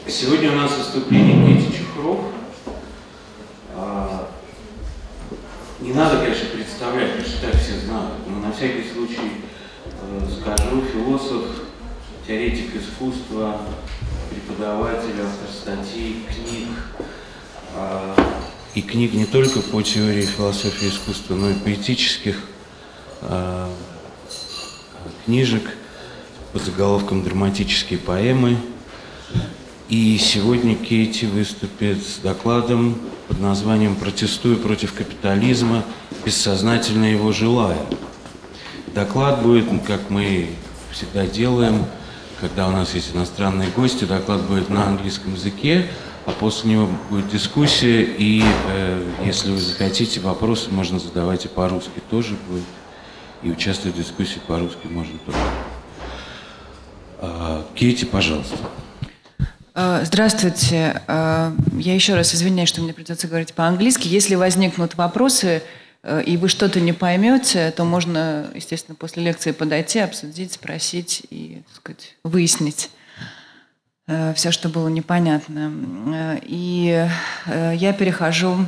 Сегодня у нас выступление Кети Чухров. Не надо, конечно, представлять, потому что так все знают, но на всякий случай скажу: философ, теоретик искусства, преподаватель, автор статей, книг. И книг не только по теории философии искусства, но и поэтических книжек под заголовком «Драматические поэмы». И сегодня Кети выступит с докладом под названием «Протестуя против капитализма, бессознательно его желая». Доклад будет, как мы всегда делаем, когда у нас есть иностранные гости, доклад будет на английском языке, а после него будет дискуссия, и если вы захотите вопросы, можно задавать и по-русски тоже будет, и участвовать в дискуссии по-русски можно тоже. Кети, пожалуйста. Здравствуйте. Я еще раз извиняюсь, что мне придется говорить по-английски. Если возникнут вопросы, и вы что-то не поймете, то можно, естественно, после лекции подойти, обсудить, спросить и, так сказать, выяснить все, что было непонятно. И я перехожу,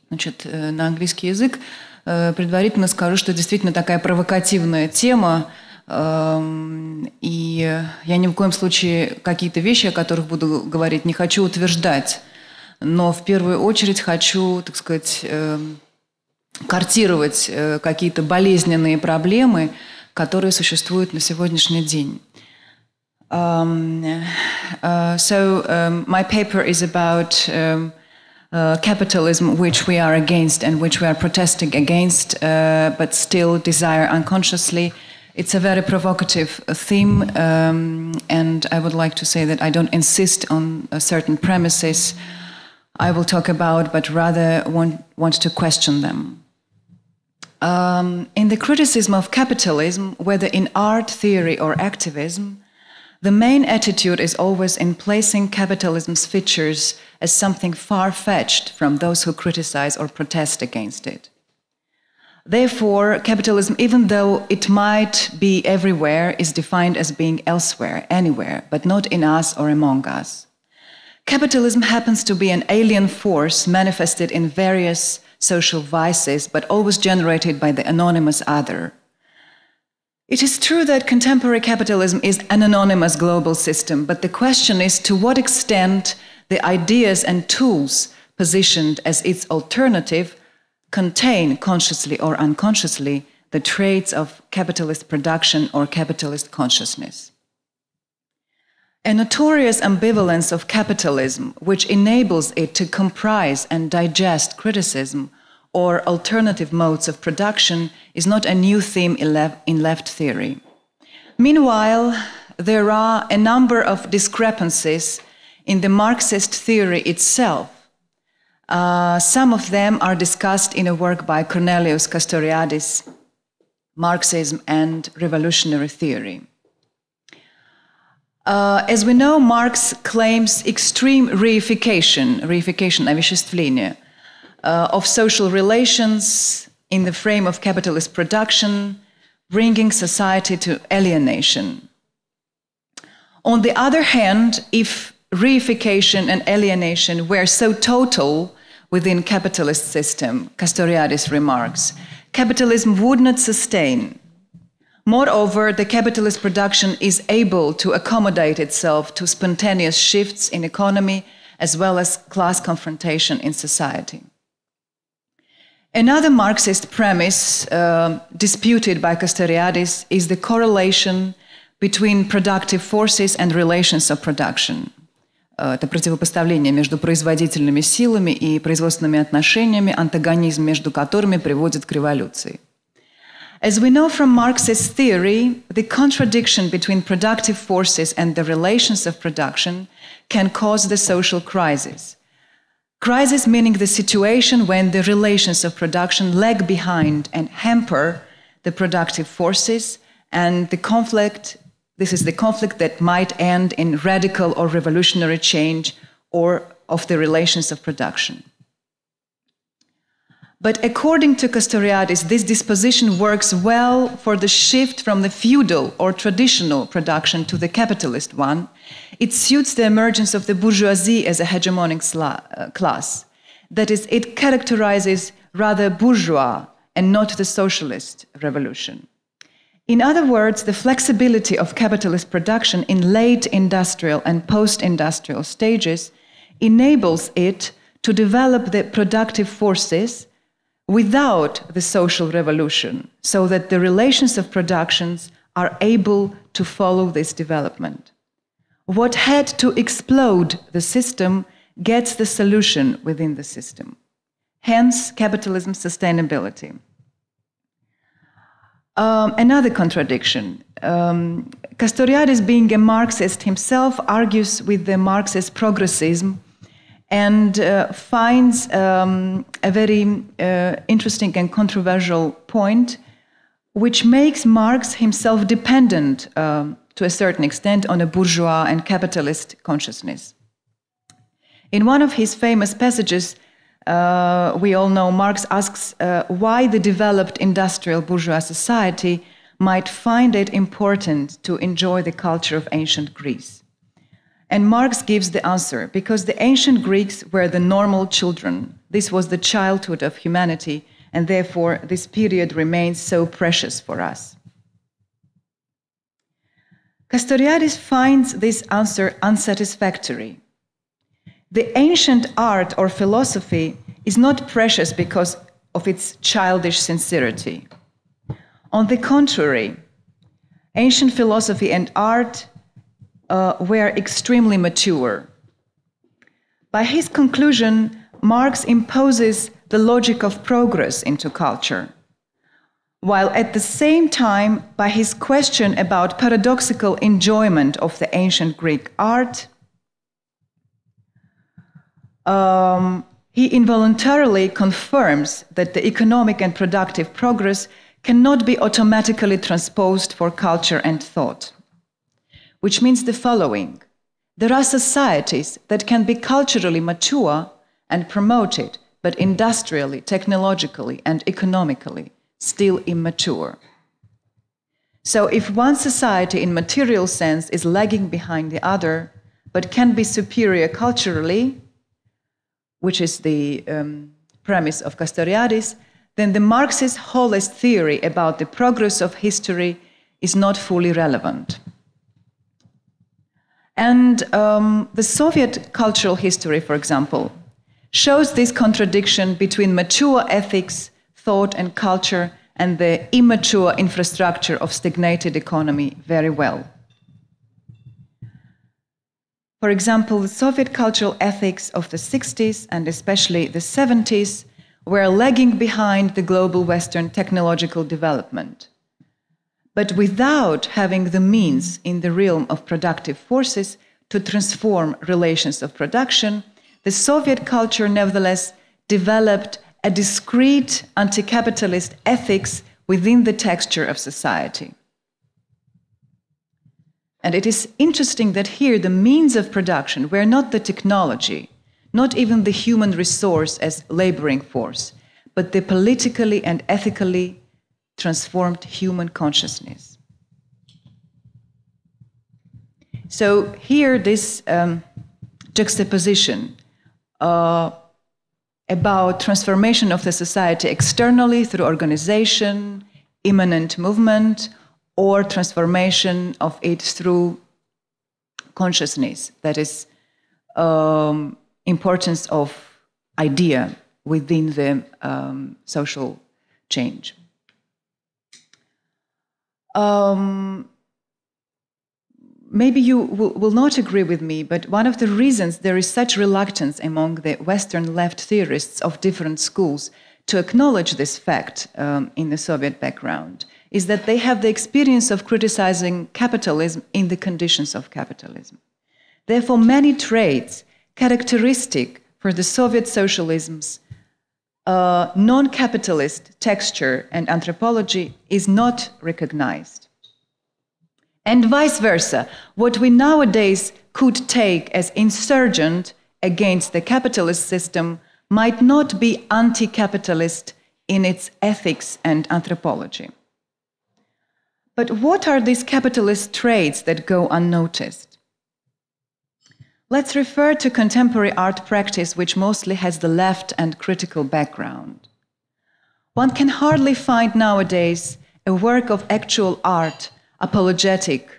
значит, на английский язык. Предварительно скажу, что действительно такая провокативная тема, и я ни в коем случае какие-то вещи, о которых буду говорить, не хочу утверждать, но в первую очередь хочу, так сказать, картировать какие-то болезненные проблемы, которые существуют на сегодняшний день. My paper is about capitalism, which we are against and which we are protesting against, but still desire unconsciously. It's a very provocative theme, and I would like to say that I don't insist on certain premises I will talk about, but rather want to question them. In the criticism of capitalism, whether in art, theory, or activism, the main attitude is always in placing capitalism's features as something far-fetched from those who criticize or protest against it. Therefore, capitalism, even though it might be everywhere, is defined as being elsewhere, anywhere, but not in us or among us. Capitalism happens to be an alien force manifested in various social vices, but always generated by the anonymous other. It is true that contemporary capitalism is an anonymous global system, but the question is to what extent the ideas and tools positioned as its alternative contain, consciously or unconsciously, the traits of capitalist production or capitalist consciousness. A notorious ambivalence of capitalism, which enables it to comprise and digest criticism or alternative modes of production, is not a new theme in left theory. Meanwhile, there are a number of discrepancies in the Marxist theory itself. Some of them are discussed in a work by Cornelius Castoriadis, Marxism and Revolutionary Theory. As we know, Marx claims extreme reification, овеществление, of social relations in the frame of capitalist production, bringing society to alienation. On the other hand, if reification and alienation were so total within capitalist system, Castoriadis remarks, capitalism would not sustain. Moreover, the capitalist production is able to accommodate itself to spontaneous shifts in economy as well as class confrontation in society. Another Marxist premise disputed by Castoriadis is the correlation between productive forces and relations of production. Это противопоставление между производительными силами и производственными отношениями, антагонизм между которыми приводит к революции. As we know from Marxist theory, the contradiction between productive forces and the relations of production can cause the social crisis. Crisis meaning the situation when the relations of production lag behind and hamper the productive forces, and the conflict. This is the conflict that might end in radical or revolutionary change or of the relations of production. But according to Castoriadis, this disposition works well for the shift from the feudal or traditional production to the capitalist one. It suits the emergence of the bourgeoisie as a hegemonic class. That is, it characterizes rather bourgeois and not the socialist revolution. In other words, the flexibility of capitalist production in late industrial and post-industrial stages enables it to develop the productive forces without the social revolution, so that the relations of productions are able to follow this development. What had to explode the system gets the solution within the system. Hence, capitalism sustainability. Another contradiction. Castoriadis, being a Marxist himself, argues with the Marxist progressism and finds a very interesting and controversial point, which makes Marx himself dependent to a certain extent on a bourgeois and capitalist consciousness. In one of his famous passages, we all know Marx asks why the developed industrial bourgeois society might find it important to enjoy the culture of ancient Greece. And Marx gives the answer: because the ancient Greeks were the normal children. This was the childhood of humanity, and therefore this period remains so precious for us. Castoriadis finds this answer unsatisfactory. The ancient art or philosophy is not precious because of its childish sincerity. On the contrary, ancient philosophy and art were extremely mature. By his conclusion, Marx imposes the logic of progress into culture, while at the same time, by his question about paradoxical enjoyment of the ancient Greek art, he involuntarily confirms that the economic and productive progress cannot be automatically transposed for culture and thought. Which means the following: there are societies that can be culturally mature and promoted, but industrially, technologically, and economically still immature. So if one society in material sense is lagging behind the other, but can be superior culturally, which is the premise of Castoriadis, then the Marxist holist theory about the progress of history is not fully relevant. And the Soviet cultural history, for example, shows this contradiction between mature ethics, thought, and culture and the immature infrastructure of stagnated economy very well. For example, the Soviet cultural ethics of the 60s and especially the 70s were lagging behind the global Western technological development. But without having the means in the realm of productive forces to transform relations of production, the Soviet culture nevertheless developed a discrete anti-capitalist ethics within the texture of society. And it is interesting that here the means of production were not the technology, not even the human resource as laboring force, but the politically and ethically transformed human consciousness. So here this juxtaposition about transformation of the society externally through organization, immanent movement, or transformation of it through consciousness, that is importance of idea within the social change. Maybe you will not agree with me, but one of the reasons there is such reluctance among the Western left theorists of different schools to acknowledge this fact in the Soviet background is that they have the experience of criticizing capitalism in the conditions of capitalism. Therefore, many traits characteristic for the Soviet socialism's non-capitalist texture and anthropology is not recognized. And vice versa, what we nowadays could take as insurgent against the capitalist system might not be anti-capitalist in its ethics and anthropology. But what are these capitalist traits that go unnoticed? Let's refer to contemporary art practice, which mostly has the left and critical background. One can hardly find nowadays a work of actual art apologetic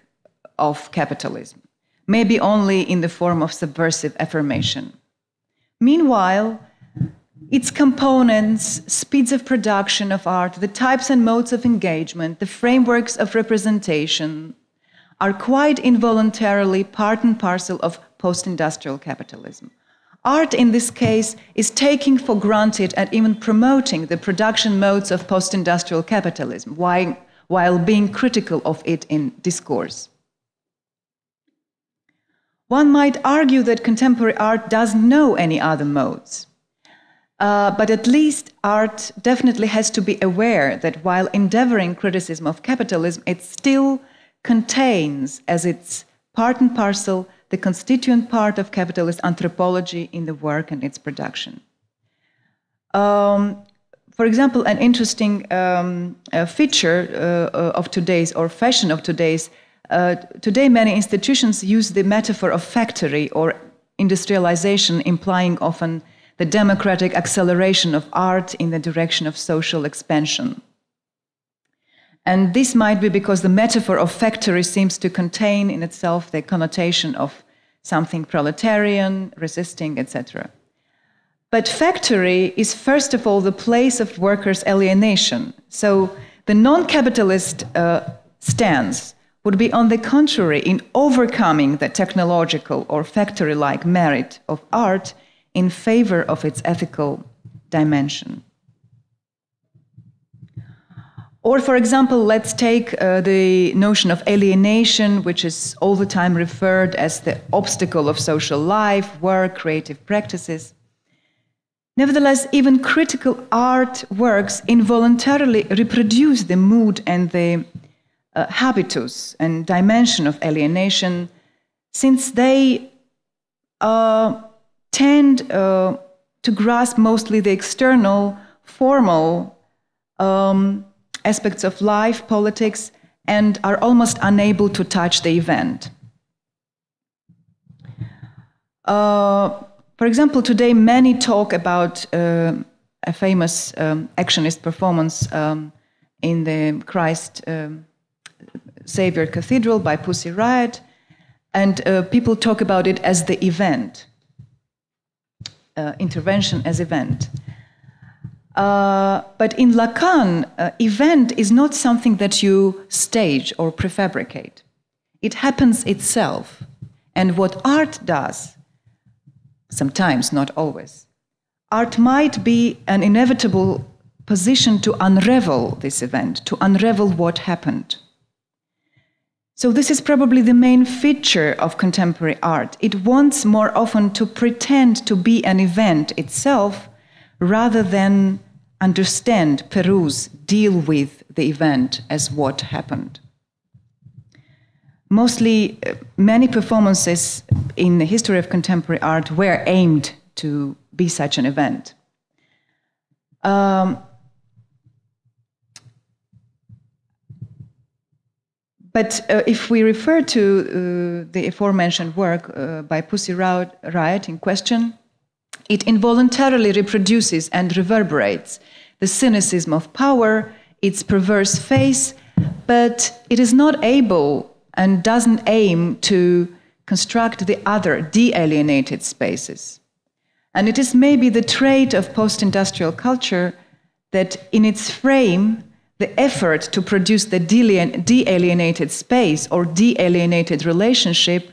of capitalism, maybe only in the form of subversive affirmation. Meanwhile, its components, speeds of production of art, the types and modes of engagement, the frameworks of representation are quite involuntarily part and parcel of post-industrial capitalism. Art, in this case, is taking for granted and even promoting the production modes of post-industrial capitalism, while being critical of it in discourse. One might argue that contemporary art doesn't know any other modes. But at least art definitely has to be aware that while endeavoring criticism of capitalism, it still contains as its part and parcel the constituent part of capitalist anthropology in the work and its production. For example, an interesting feature of today's, or fashion of today's, today many institutions use the metaphor of factory or industrialization, implying often the democratic acceleration of art in the direction of social expansion. And this might be because the metaphor of factory seems to contain in itself the connotation of something proletarian, resisting, etc. But factory is first of all the place of workers' alienation. So the non-capitalist stance would be, on the contrary, in overcoming the technological or factory-like merit of art in favor of its ethical dimension. Or, for example, let's take the notion of alienation, which is all the time referred as the obstacle of social life, work, creative practices. Nevertheless, even critical art works involuntarily reproduce the mood and the habitus and dimension of alienation, since they tend to grasp mostly the external, formal aspects of life, politics, and are almost unable to touch the event. For example, today many talk about a famous actionist performance in the Christ Savior Cathedral by Pussy Riot, and people talk about it as the event, intervention as event. But in Lacan, event is not something that you stage or prefabricate. It happens itself. And what art does, sometimes, not always, art might be an inevitable position to unravel this event, to unravel what happened. So this is probably the main feature of contemporary art. It wants more often to pretend to be an event itself, rather than understand, peruse, deal with the event as what happened. Mostly, many performances in the history of contemporary art were aimed to be such an event. But if we refer to the aforementioned work by Pussy Riot in question, it involuntarily reproduces and reverberates the cynicism of power, its perverse face, but it is not able and doesn't aim to construct the other de-alienated spaces. And it is maybe the trait of post-industrial culture that in its frame, the effort to produce the de-alienated space or de-alienated relationship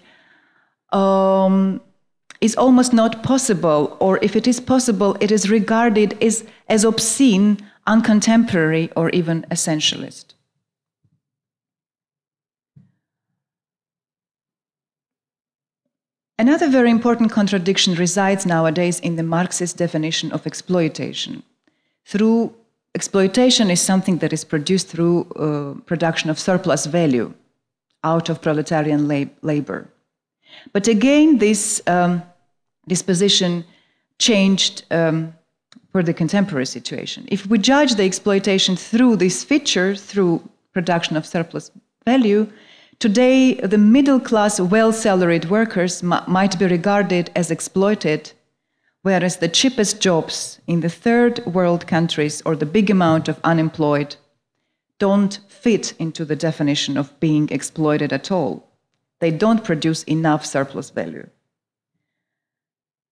is almost not possible, or if it is possible, it is regarded as obscene, uncontemporary, or even essentialist. Another very important contradiction resides nowadays in the Marxist definition of exploitation. Exploitation is something that is produced through production of surplus value out of proletarian labor. But again, this disposition changed for the contemporary situation. If we judge the exploitation through this feature, through production of surplus value, today the middle class, well-salaried workers might be regarded as exploited, whereas the cheapest jobs in the third world countries or the big amount of unemployed don't fit into the definition of being exploited at all. They don't produce enough surplus value.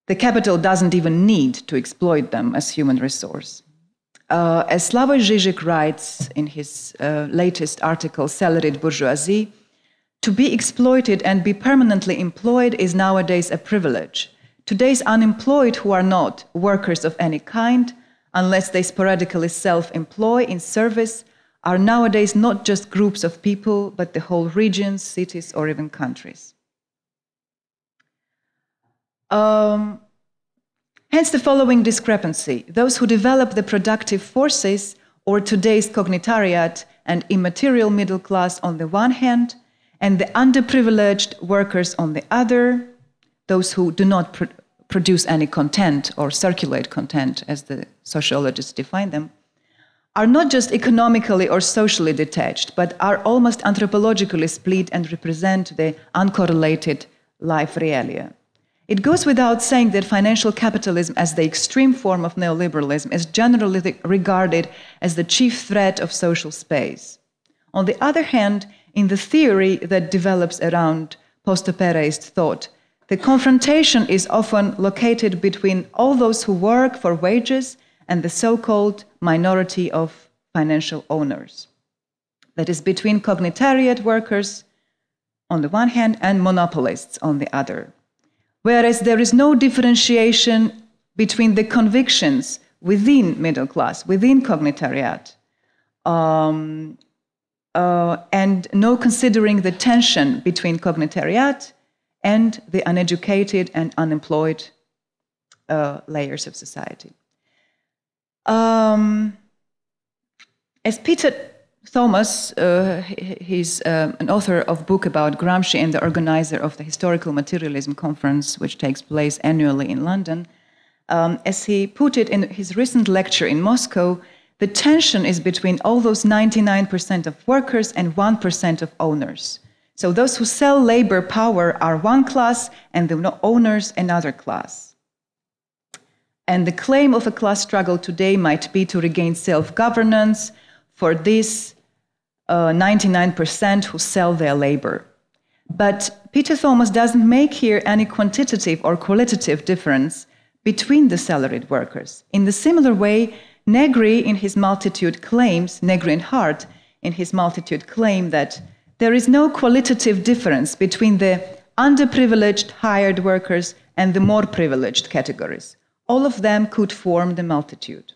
The capital doesn't even need to exploit them as human resource. As Slavoj Žižek writes in his latest article, Salaried Bourgeoisie, to be exploited and be permanently employed is nowadays a privilege. Today's unemployed who are not workers of any kind, unless they sporadically self-employ in service, are nowadays not just groups of people, but the whole regions, cities, or even countries. Hence the following discrepancy. Those who develop the productive forces, or today's cognitariat and immaterial middle class on the one hand, and the underprivileged workers on the other, those who do not produce any content or circulate content, as the sociologists define them, are not just economically or socially detached, but are almost anthropologically split and represent the uncorrelated life realia. It goes without saying that financial capitalism as the extreme form of neoliberalism is generally regarded as the chief threat of social space. On the other hand, in the theory that develops around post-operaist thought, the confrontation is often located between all those who work for wages and the so-called minority of financial owners. That is between cognitariat workers on the one hand and monopolists on the other. Whereas there is no differentiation between the convictions within middle class, within cognitariat, and no considering the tension between cognitariat and the uneducated and unemployed layers of society. As Peter Thomas, he's an author of a book about Gramsci and the organizer of the Historical Materialism Conference, which takes place annually in London. As he put it in his recent lecture in Moscow, the tension is between all those 99% of workers and 1% of owners. So those who sell labor power are one class and the owners another class. And the claim of a class struggle today might be to regain self-governance for this 99% who sell their labor. But Peter Thomas doesn't make here any quantitative or qualitative difference between the salaried workers. In the similar way, Negri in his multitude claims, Negri and Hart in his multitude claim that there is no qualitative difference between the underprivileged hired workers and the more privileged categories. All of them could form the multitude.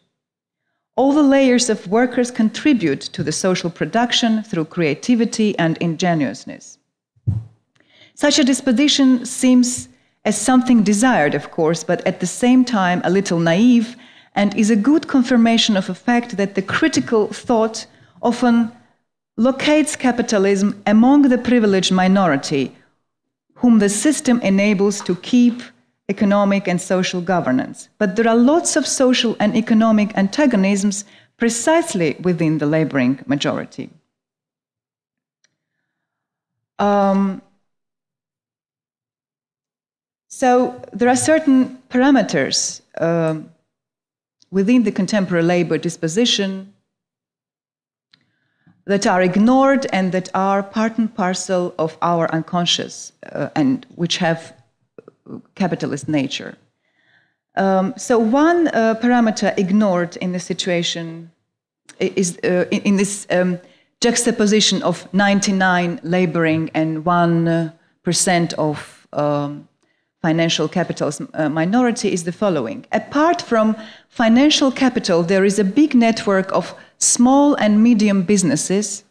All the layers of workers contribute to the social production through creativity and ingenuousness. Such a disposition seems as something desired, of course, but at the same time a little naive, and is a good confirmation of a fact that the critical thought often locates capitalism among the privileged minority, whom the system enables to keep economic and social governance. But there are lots of social and economic antagonisms precisely within the laboring majority. So there are certain parameters within the contemporary labor disposition that are ignored and that are part and parcel of our unconscious and which have capitalist nature. So one parameter ignored in the situation is in this juxtaposition of 99 laboring and 1% of financial capital's minority is the following. Apart from financial capital, there is a big network of small and medium businesses,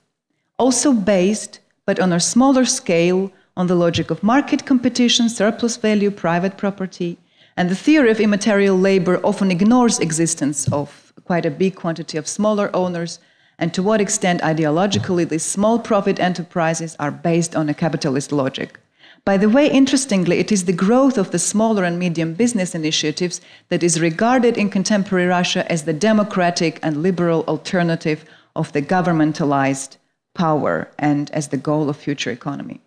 also based, but on a smaller scale, on the logic of market competition, surplus value, private property. And the theory of immaterial labor often ignores existence of quite a big quantity of smaller owners, and to what extent ideologically these small profit enterprises are based on a capitalist logic. By the way, interestingly, it is the growth of the smaller and medium business initiatives that is regarded in contemporary Russia as the democratic and liberal alternative of the governmentalized power and as the goal of future economy.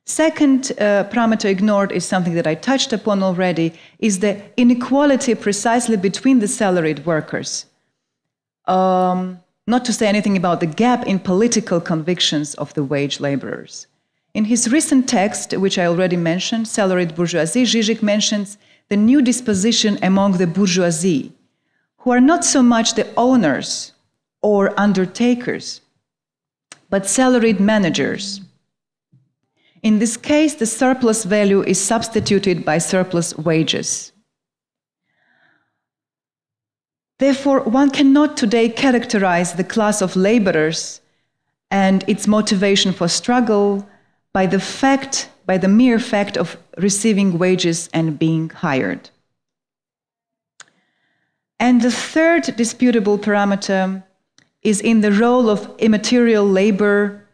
Second parameter ignored is something that I touched upon already, is the inequality precisely between the salaried workers. Not to say anything about the gap in political convictions of the wage laborers. In his recent text, which I already mentioned, Salaried Bourgeoisie, Žižek mentions the new disposition among the bourgeoisie, who are not so much the owners or undertakers, but salaried managers. In this case, the surplus value is substituted by surplus wages. Therefore, one cannot today characterize the class of laborers and its motivation for struggle by the mere fact of receiving wages and being hired. And the third disputable parameter is in the role of immaterial labor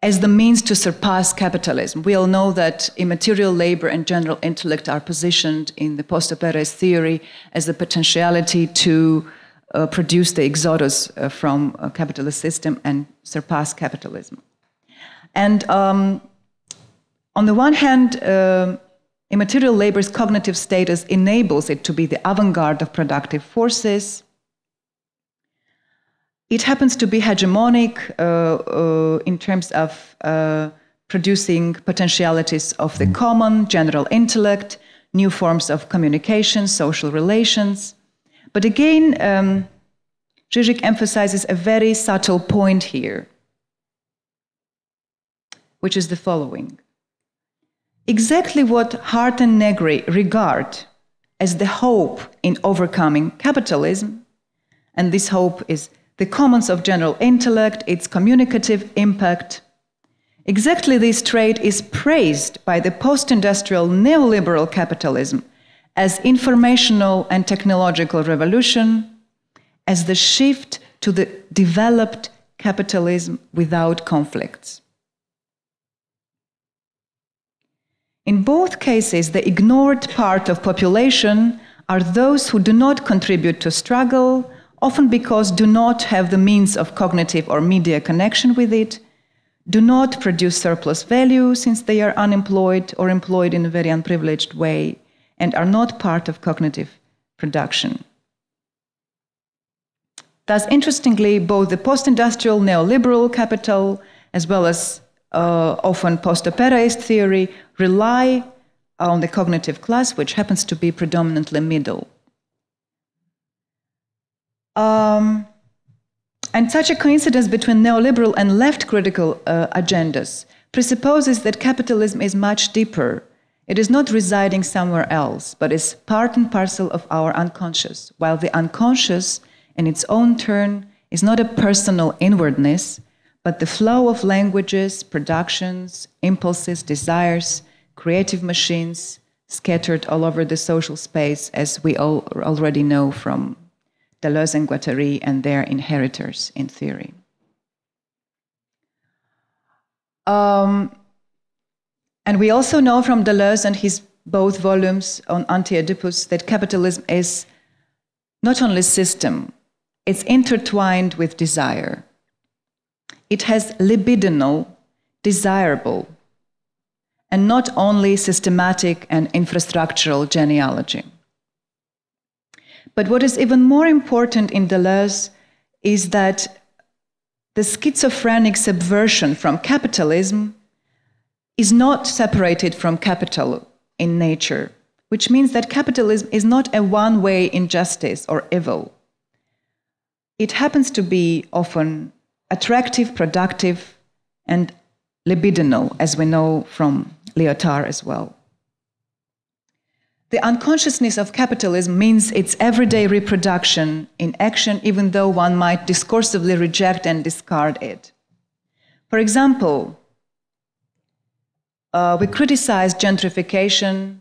as the means to surpass capitalism. We all know that immaterial labor and general intellect are positioned in the post-Perez theory as the potentiality to produce the exodus from a capitalist system and surpass capitalism. And on the one hand, immaterial labor's cognitive status enables it to be the avant-garde of productive forces. It happens to be hegemonic in terms of producing potentialities of the common, general intellect, new forms of communication, social relations. But again, Žižek emphasizes a very subtle point here, which is the following. Exactly what Hart and Negri regard as the hope in overcoming capitalism, and this hope is the commons of general intellect, its communicative impact. Exactly this trait is praised by the post-industrial neoliberal capitalism as informational and technological revolution, as the shift to the developed capitalism without conflicts. In both cases, the ignored part of population are those who do not contribute to struggle, often because do not have the means of cognitive or media connection with it, do not produce surplus value since they are unemployed or employed in a very unprivileged way, and are not part of cognitive production. Thus, interestingly, both the post-industrial neoliberal capital as well as often post-Perez theory rely on the cognitive class, which happens to be predominantly middle. And such a coincidence between neoliberal and left critical agendas presupposes that capitalism is much deeper. It is not residing somewhere else, but is part and parcel of our unconscious, while the unconscious, in its own turn, is not a personal inwardness, but the flow of languages, productions, impulses, desires, creative machines scattered all over the social space, as we all already know from Deleuze and Guattari and their inheritors in theory. And we also know from Deleuze and his both volumes on Anti-Oedipus that capitalism is not only system, it's intertwined with desire. It has libidinal, desirable, and not only systematic and infrastructural genealogy. But what is even more important in Deleuze is that the schizophrenic subversion from capitalism is not separated from capital in nature, which means that capitalism is not a one-way injustice or evil. It happens to be often attractive, productive, and libidinal, as we know from Lyotard as well. The unconsciousness of capitalism means its everyday reproduction in action, even though one might discursively reject and discard it. For example, we criticize gentrification,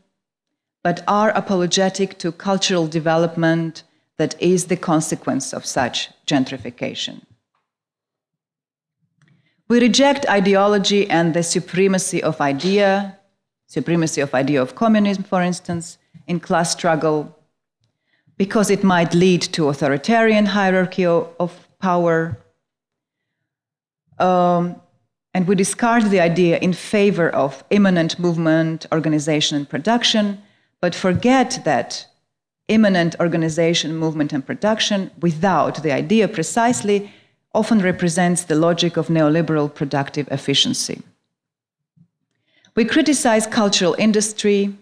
but are apologetic to cultural development that is the consequence of such gentrification. We reject ideology and the supremacy of idea of communism, for instance, in class struggle, because it might lead to authoritarian hierarchy of power. And we discard the idea in favor of immanent movement, organization, and production, but forget that immanent organization, movement, and production, without the idea precisely, often represents the logic of neoliberal productive efficiency. We criticize cultural industry,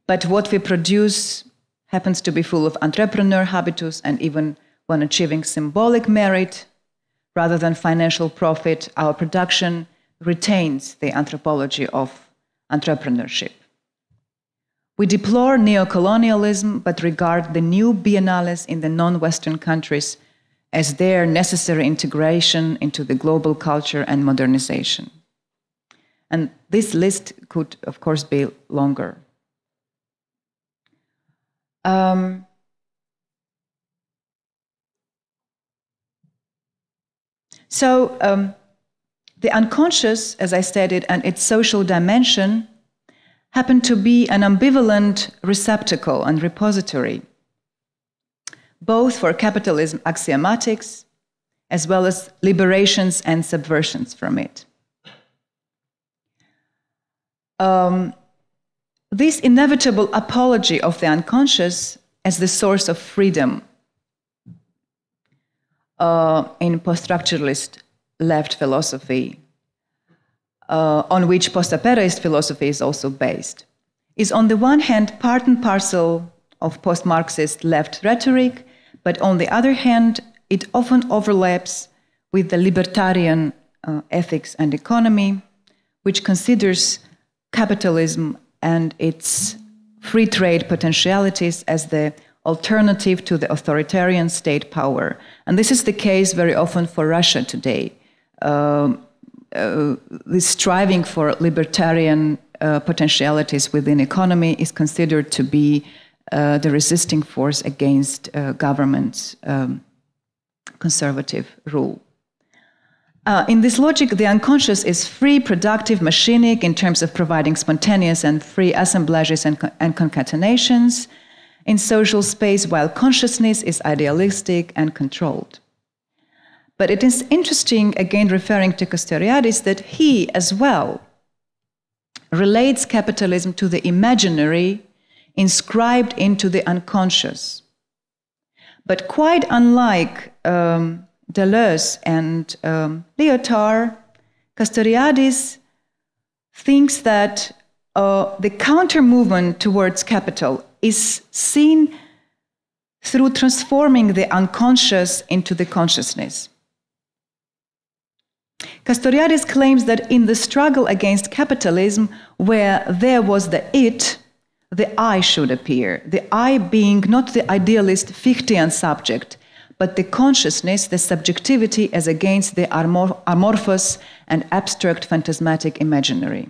but what we produce happens to be full of entrepreneur habitus, and even when achieving symbolic merit rather than financial profit, our production retains the anthropology of entrepreneurship. We deplore neocolonialism, but regard the new biennales in the non-Western countries as their necessary integration into the global culture and modernization. And this list could, of course, be longer. The unconscious, as I stated, and its social dimension happen to be an ambivalent receptacle and repository, both for capitalism axiomatics as well as liberations and subversions from it. This inevitable apology of the unconscious as the source of freedom in post-structuralist left philosophy, on which post-aperaist philosophy is also based, is on the one hand part and parcel of post-Marxist left rhetoric, but on the other hand, it often overlaps with the libertarian ethics and economy, which considers capitalism and its free trade potentialities as the alternative to the authoritarian state power. And this is the case very often for Russia today. This striving for libertarian potentialities within economy is considered to be the resisting force against government's conservative rule. In this logic, the unconscious is free, productive, machinic in terms of providing spontaneous and free assemblages and concatenations in social space, while consciousness is idealistic and controlled. But it is interesting, again referring to Castoriadis, that he as well relates capitalism to the imaginary inscribed into the unconscious. But quite unlike Deleuze and Lyotard, Castoriadis thinks that the counter-movement towards capital is seen through transforming the unconscious into the consciousness. Castoriadis claims that in the struggle against capitalism, where there was the it, the I should appear, the I being not the idealist Fichtean subject, but the consciousness, the subjectivity as against the amorphous and abstract phantasmatic imaginary.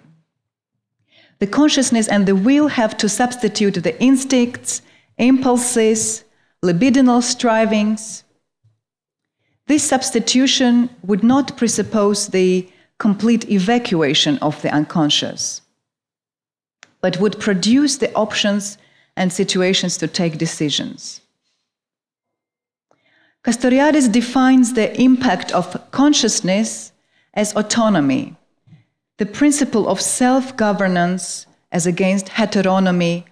The consciousness and the will have to substitute the instincts, impulses, libidinal strivings. This substitution would not presuppose the complete evacuation of the unconscious, but would produce the options and situations to take decisions. Castoriadis defines the impact of consciousness as autonomy, the principle of self-governance as against heteronomy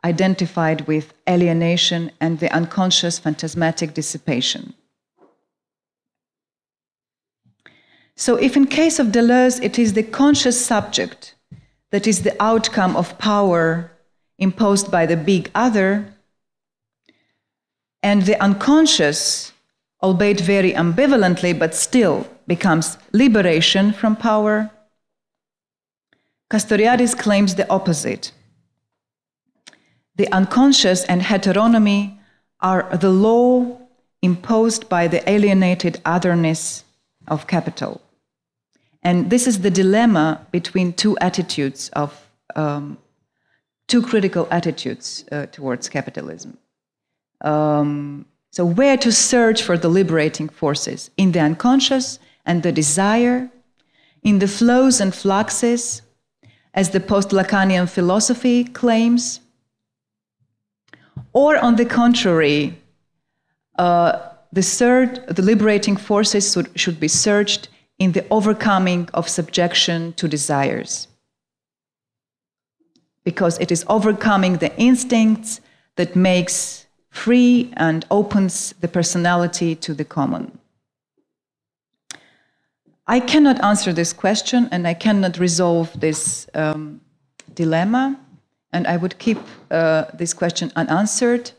identified with alienation and the unconscious phantasmatic dissipation. So if in case of Deleuze it is the conscious subject that is the outcome of power imposed by the big other, and the unconscious, albeit very ambivalently, but still becomes liberation from power, Castoriadis claims the opposite. The unconscious and heteronomy are the law imposed by the alienated otherness of capital. And this is the dilemma between two attitudes of, two critical attitudes towards capitalism. So where to search for the liberating forces? In the unconscious and the desire in the flows and fluxes, as the post-Lacanian philosophy claims, or on the contrary, the liberating forces should be searched in the overcoming of subjection to desires, because it is overcoming the instincts that makes free and opens the personality to the common. I cannot answer this question, and I cannot resolve this dilemma, and I would keep this question unanswered,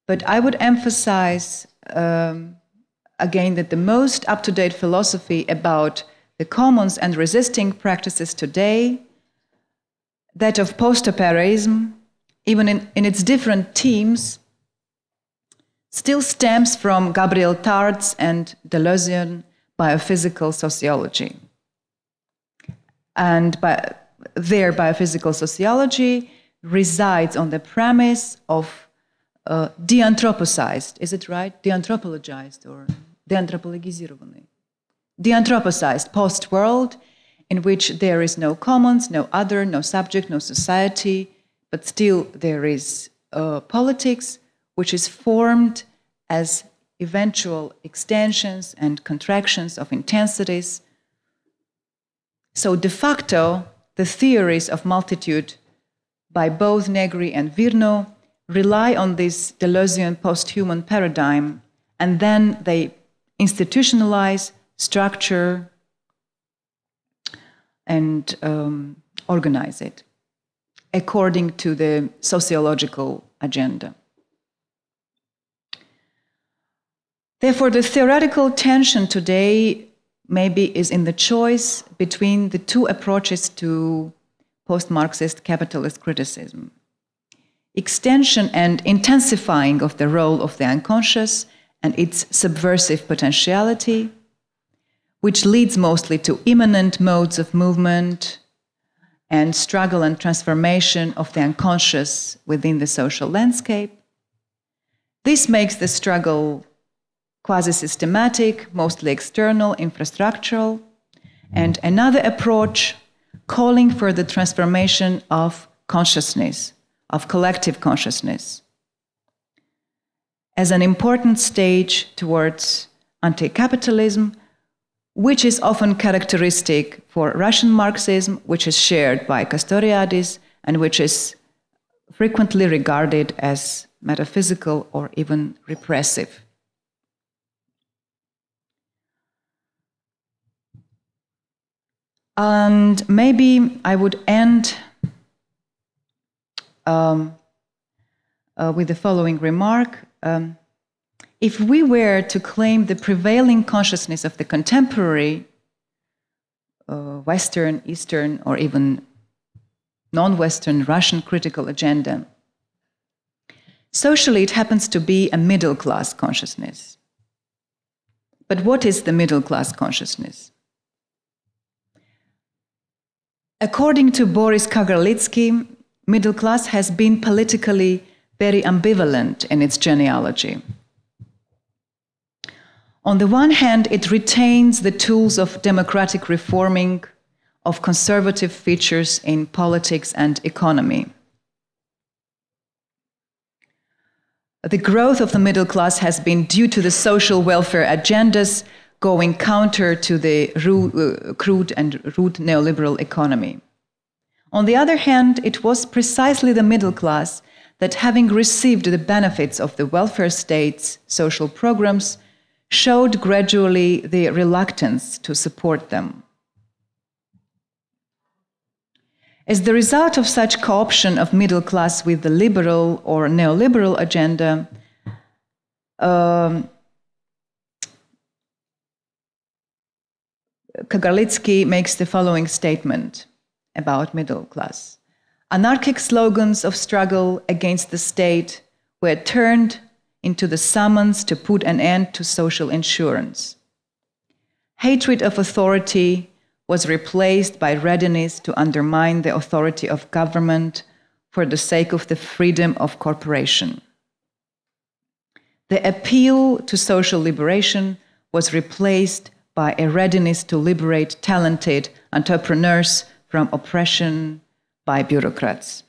but I would emphasize again that the most up-to-date philosophy about the commons and resisting practices today, that of post-operaism, even in its different themes, still stems from Gabriel Tard's and Deleuzean biophysical sociology. And their biophysical sociology resides on the premise of de-anthropocized, is it right? De-anthropologized or de-anthropologizirованный. De-anthropocized post-world in which there is no commons, no other, no subject, no society, but still there is politics, which is formed as eventual extensions and contractions of intensities. So de facto, the theories of multitude by both Negri and Virno rely on this Deleuzean post-human paradigm, and then they institutionalize, structure, and organize it according to the sociological agenda. Therefore, the theoretical tension today maybe is in the choice between the two approaches to post-Marxist capitalist criticism: extension and intensifying of the role of the unconscious and its subversive potentiality, which leads mostly to immanent modes of movement and struggle and transformation of the unconscious within the social landscape. This makes the struggle quasi-systematic, mostly external, infrastructural, and another approach calling for the transformation of consciousness, of collective consciousness, as an important stage towards anti-capitalism, which is often characteristic for Russian Marxism, which is shared by Castoriadis, and which is frequently regarded as metaphysical or even repressive. And maybe I would end with the following remark. If we were to claim the prevailing consciousness of the contemporary Western, Eastern, or even non-Western Russian critical agenda, socially it happens to be a middle-class consciousness. But what is the middle-class consciousness? According to Boris Kagarlitsky, middle class has been politically very ambivalent in its genealogy. On the one hand, it retains the tools of democratic reforming, of conservative features in politics and economy. The growth of the middle class has been due to the social welfare agendas going counter to the crude and rude neoliberal economy. On the other hand, it was precisely the middle class that, having received the benefits of the welfare state's social programs, showed gradually the reluctance to support them. As the result of such co-option of middle class with the liberal or neoliberal agenda, Kagarlitsky makes the following statement about middle class. Anarchic slogans of struggle against the state were turned into the summons to put an end to social insurance. Hatred of authority was replaced by readiness to undermine the authority of government for the sake of the freedom of corporation. The appeal to social liberation was replaced by a readiness to liberate talented entrepreneurs from oppression by bureaucrats.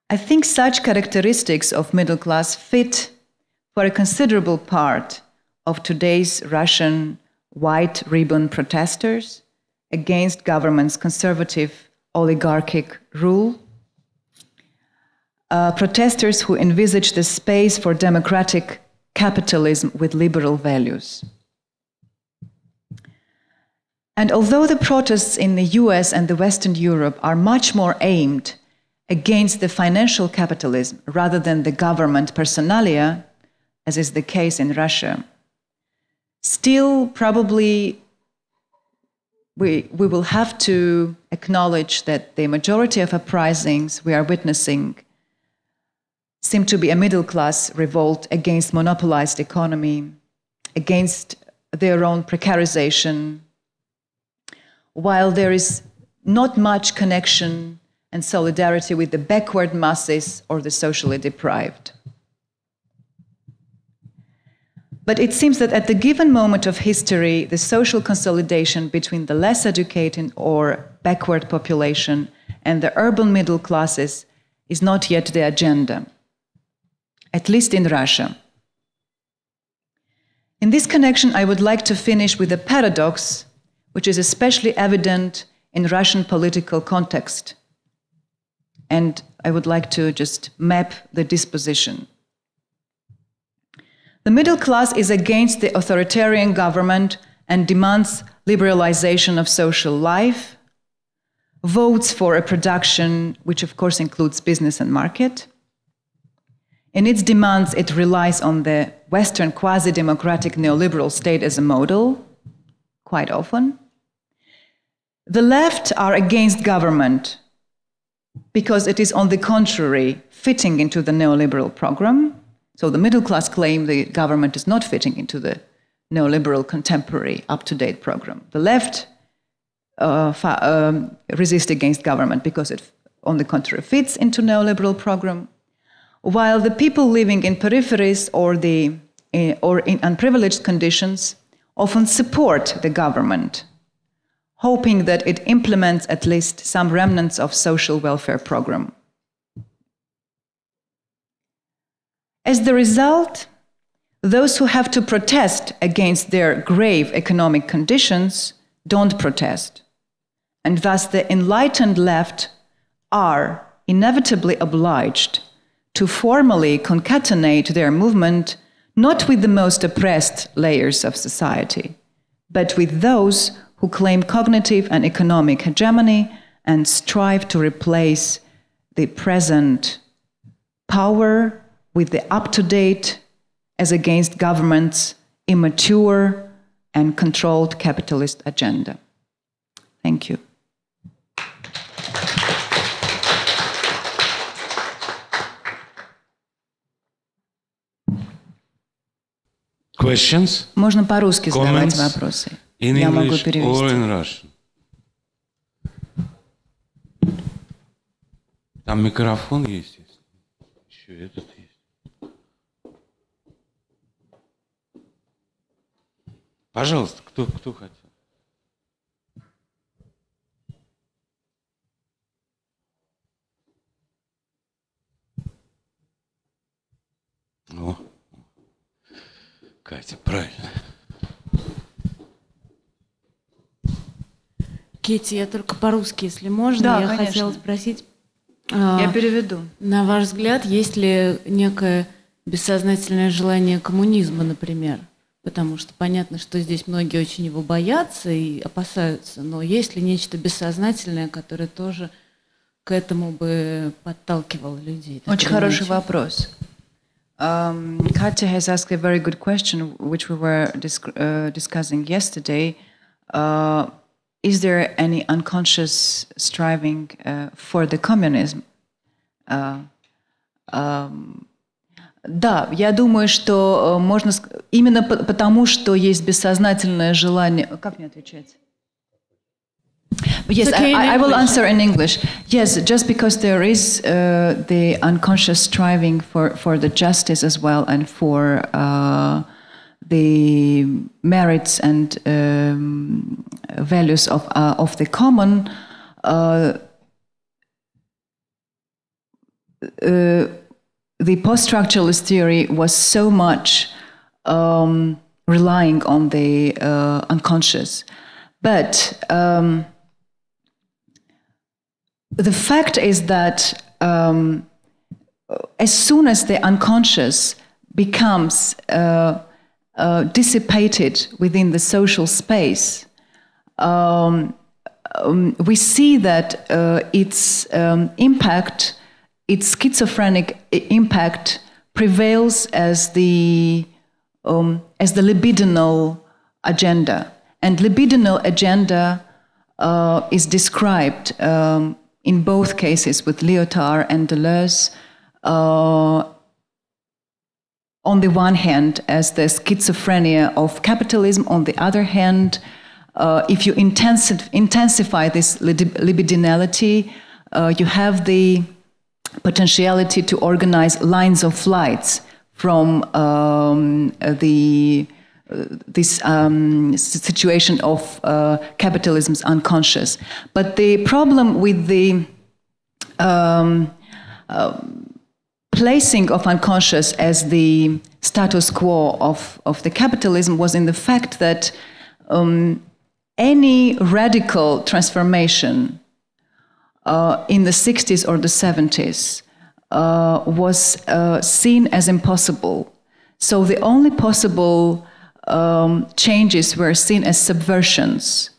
I think such characteristics of middle class fit for a considerable part of today's Russian white ribbon protesters against government's conservative oligarchic rule, protesters who envisage the space for democratic capitalism with liberal values. And although the protests in the US and the Western Europe are much more aimed against the financial capitalism rather than the government personalia, as is the case in Russia, still probably we will have to acknowledge that the majority of uprisings we are witnessing seem to be a middle-class revolt against monopolized economy, against their own precarization, while there is not much connection and solidarity with the backward masses or the socially deprived. But it seems that at the given moment of history, the social consolidation between the less educated or backward population and the urban middle classes is not yet the agenda, at least in Russia. In this connection, I would like to finish with a paradox which is especially evident in Russian political context. And I would like to just map the disposition. The middle class is against the authoritarian government and demands liberalization of social life, votes for a production which of course includes business and market. In its demands, it relies on the Western quasi-democratic neoliberal state as a model, quite often. The left are against government because it is, on the contrary, fitting into the neoliberal program. So the middle class claim the government is not fitting into the neoliberal contemporary up-to-date program. The left resist against government because it, on the contrary, fits into neoliberal program, while the people living in peripheries or in unprivileged conditions often support the government, hoping that it implements at least some remnants of social welfare program. As the result, those who have to protest against their grave economic conditions don't protest, and thus the enlightened left are inevitably obliged to formally concatenate their movement not with the most oppressed layers of society, but with those who claim cognitive and economic hegemony and strive to replace the present power with the up-to-date as against government's immature and controlled capitalist agenda. Thank you. Questions? Можно по-русски задавать вопросы. In Я могу English or in Russian? Там микрофон есть. Еще этот есть. Пожалуйста, кто хотел? О, Катя, правильно. Кети, я только по-русски, если можно. Да, я конечно. хотела спросить. Я переведу. На ваш взгляд, есть ли некое бессознательное желание коммунизма, например? Потому что понятно, что здесь многие очень его боятся и опасаются, но есть ли нечто бессознательное, которое тоже к этому бы подталкивало людей? Очень хороший вопрос. Katya has asked a very good question, which we were discussing yesterday. Is there any unconscious striving for the communism? Да, я думаю, что можно именно потому, что есть бессознательное желание. Как мне отвечать? Yes, I will answer in English. Yes, just because there is the unconscious striving for the justice as well and for the merits and values of the common, the post-structuralist theory was so much relying on the unconscious. But the fact is that as soon as the unconscious becomes dissipated within the social space, we see that its impact, its schizophrenic impact, prevails as the libidinal agenda. And libidinal agenda is described in both cases with Lyotard and Deleuze, on the one hand as the schizophrenia of capitalism, on the other hand, if you intensify this libidinality, you have the potentiality to organize lines of flights from this situation of capitalism's unconscious. But the problem with the placing of unconscious as the status quo of the capitalism was in the fact that any radical transformation in the 60s or the 70s was seen as impossible. So the only possible changes were seen as subversions,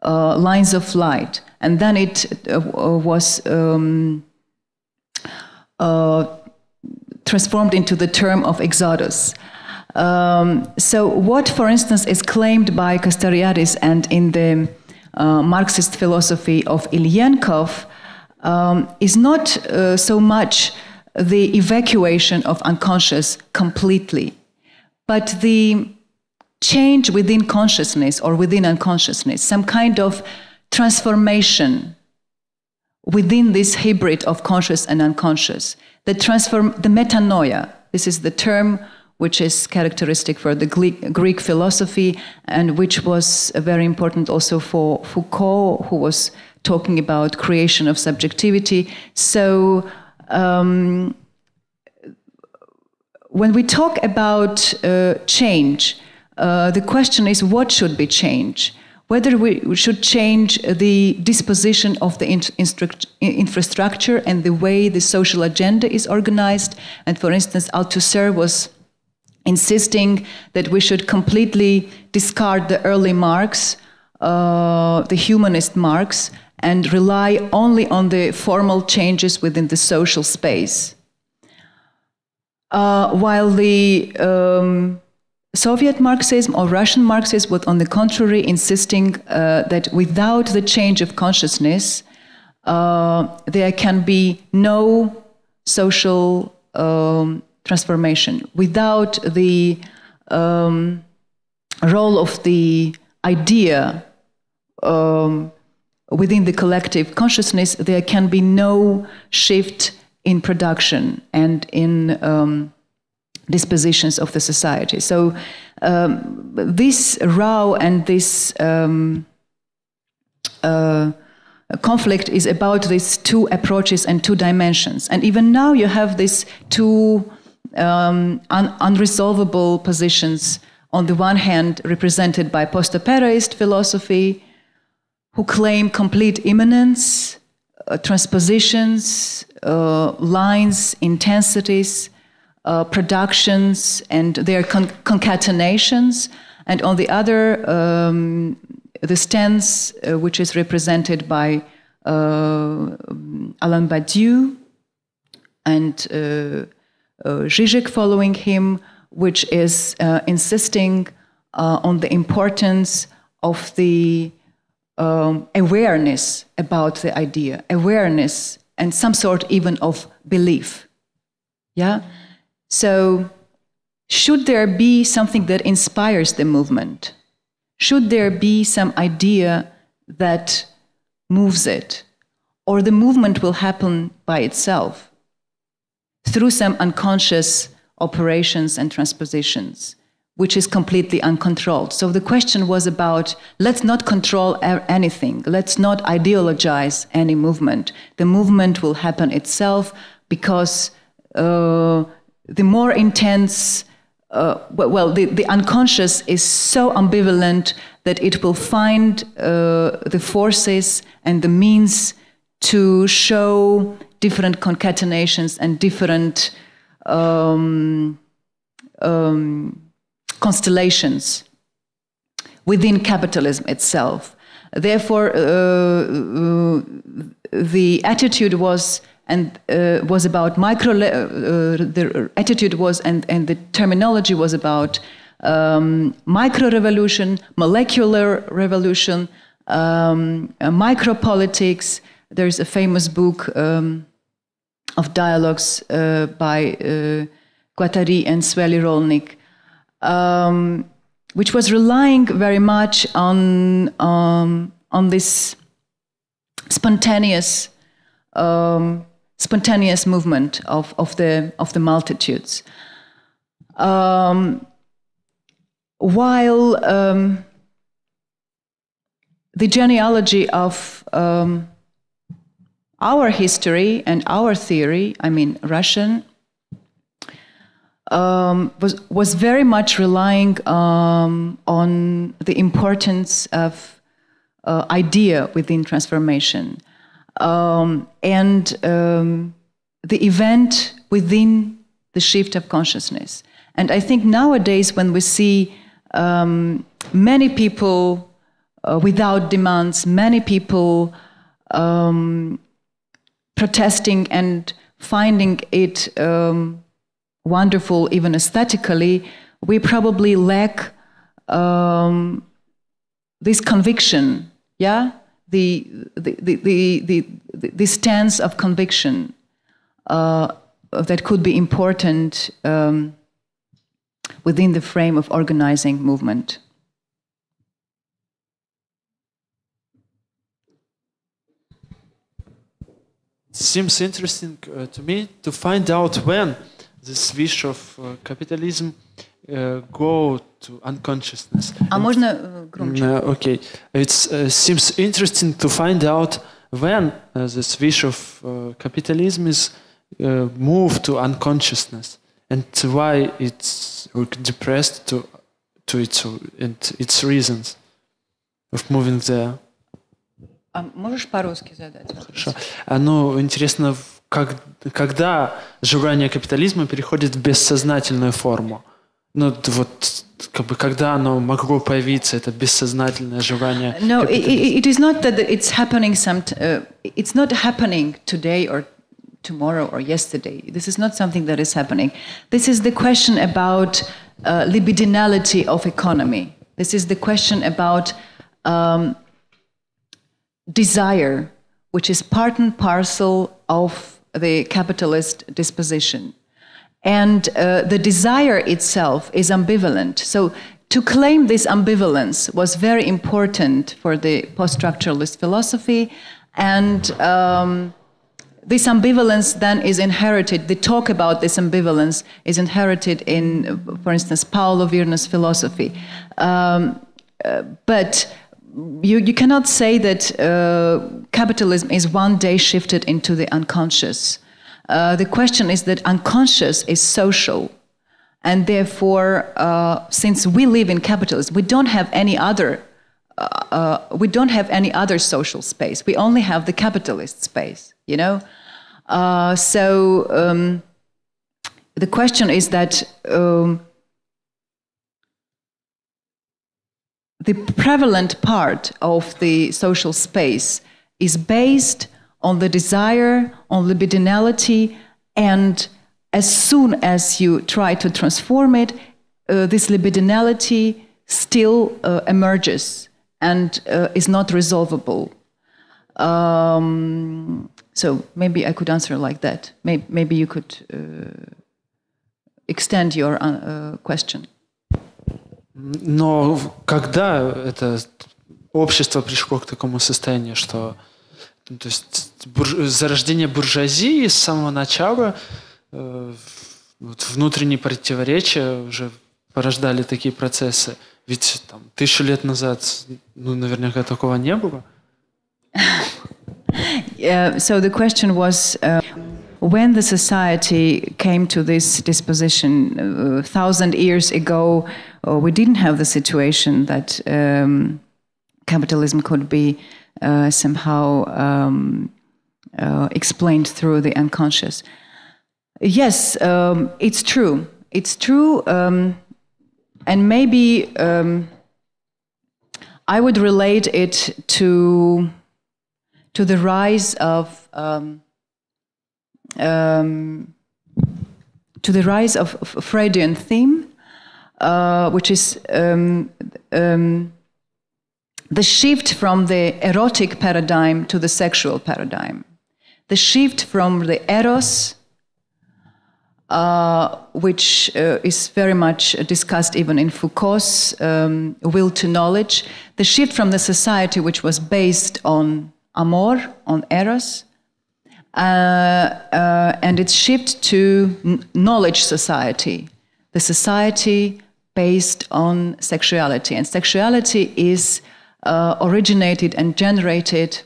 lines of flight, and then it was transformed into the term of exodus. So what, for instance, is claimed by Castoriadis and in the Marxist philosophy of Ilyenkov is not so much the evacuation of unconscious completely, but the change within consciousness or within unconsciousness, some kind of transformation within this hybrid of conscious and unconscious, the metanoia. This is the term which is characteristic for the Greek philosophy and which was very important also for Foucault, who was talking about creation of subjectivity. So when we talk about change, the question is what should be changed? Whether we should change the disposition of the infrastructure and the way the social agenda is organized. And for instance, Althusser was insisting that we should completely discard the early Marx, the humanist Marx, and rely only on the formal changes within the social space. While the Soviet Marxism or Russian Marxism was, on the contrary, insisting that without the change of consciousness, there can be no social transformation. Without the role of the idea within the collective consciousness, there can be no shift in production and in dispositions of the society. So this row and this conflict is about these two approaches and two dimensions. And even now you have these two unresolvable positions. On the one hand, represented by post-operaist philosophy, who claim complete immanence, transpositions, lines, intensities, productions, and their concatenations. And on the other, the stance which is represented by Alain Badiou and Zizek following him, which is insisting on the importance of the awareness about the idea, awareness and some sort even of belief. Yeah? So should there be something that inspires the movement? Should there be some idea that moves it? Or the movement will happen by itself through some unconscious operations and transpositions, which is completely uncontrolled. So the question was about, let's not control anything. Let's not ideologize any movement. The movement will happen itself because the more intense, the unconscious is so ambivalent that it will find the forces and the means to show different concatenations and different constellations within capitalism itself. Therefore, the attitude was about the attitude was and the terminology was about micro-revolution, molecular revolution, micropolitics. There's a famous book of dialogues by Guattari and Sveli Rolnik, which was relying very much on this spontaneous movement of the multitudes. While the genealogy of our history and our theory, I mean Russian, was very much relying on the importance of idea within transformation and the event within the shift of consciousness. And I think nowadays when we see many people without demands, many people protesting and finding it wonderful, even aesthetically, we probably lack this conviction, yeah, the stance of conviction that could be important within the frame of organizing movement. It seems interesting to me to find out when this wish of capitalism go to unconsciousness. А можно громче? Okay. It seems interesting to find out when this wish of capitalism is moved to unconsciousness and why it's depressed to its reasons of moving there. А можешь по-русски задать? Хорошо. Ну, интересно, когда желание капитализма переходит в бессознательную форму? Ну, вот, как бы, когда оно могло появиться, это бессознательное желание No, капитализма? it is not that it's happening it's not happening today or tomorrow or yesterday. This is not something that is happening. This is the question about libidinality of economy. This is the question about desire, which is part and parcel of the capitalist disposition. And the desire itself is ambivalent. So to claim this ambivalence was very important for the post-structuralist philosophy. And this ambivalence then is inherited, the talk about this ambivalence is inherited in, for instance, Paulo Virna's philosophy. But you cannot say that capitalism is one day shifted into the unconscious. The question is that unconscious is social, and therefore, since we live in capitalism, we don't have any other social space. We only have the capitalist space, you know. So the question is that the prevalent part of the social space is based on the desire, on libidinality, and as soon as you try to transform it, this libidinality still emerges and is not resolvable. So maybe I could answer like that. Maybe you could extend your question. Но когда это общество пришло к такому состоянию, что то есть зарождение буржуазии с самого начала, вот внутренние противоречия уже порождали такие процессы? Ведь там 1000 лет назад, ну, наверняка такого не было. So the question was, when the society came to this disposition 1,000 years ago, we didn't have the situation that capitalism could be somehow explained through the unconscious. Yes, it's true. It's true, and maybe I would relate it to the rise of Freudian theme, which is the shift from the erotic paradigm to the sexual paradigm, the shift from the eros, which is very much discussed even in Foucault's will to knowledge, the shift from the society which was based on amor, on eros, and its shift to knowledge society, the society based on sexuality. And sexuality is originated and generated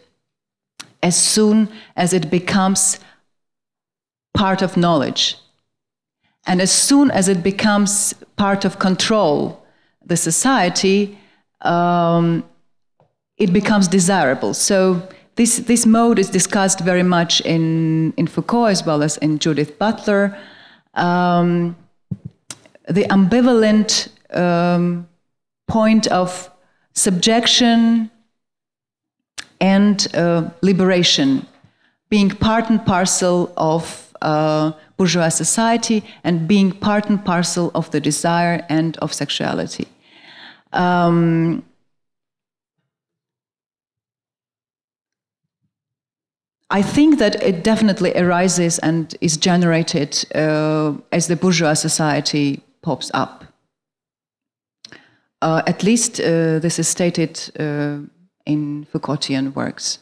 as soon as it becomes part of knowledge. And as soon as it becomes part of control, the society, it becomes desirable. So this mode is discussed very much in Foucault as well as in Judith Butler. The ambivalent point of subjection and liberation, being part and parcel of bourgeois society and being part and parcel of the desire and of sexuality. I think that it definitely arises and is generated as the bourgeois society pops up. At least this is stated in Foucaultian works.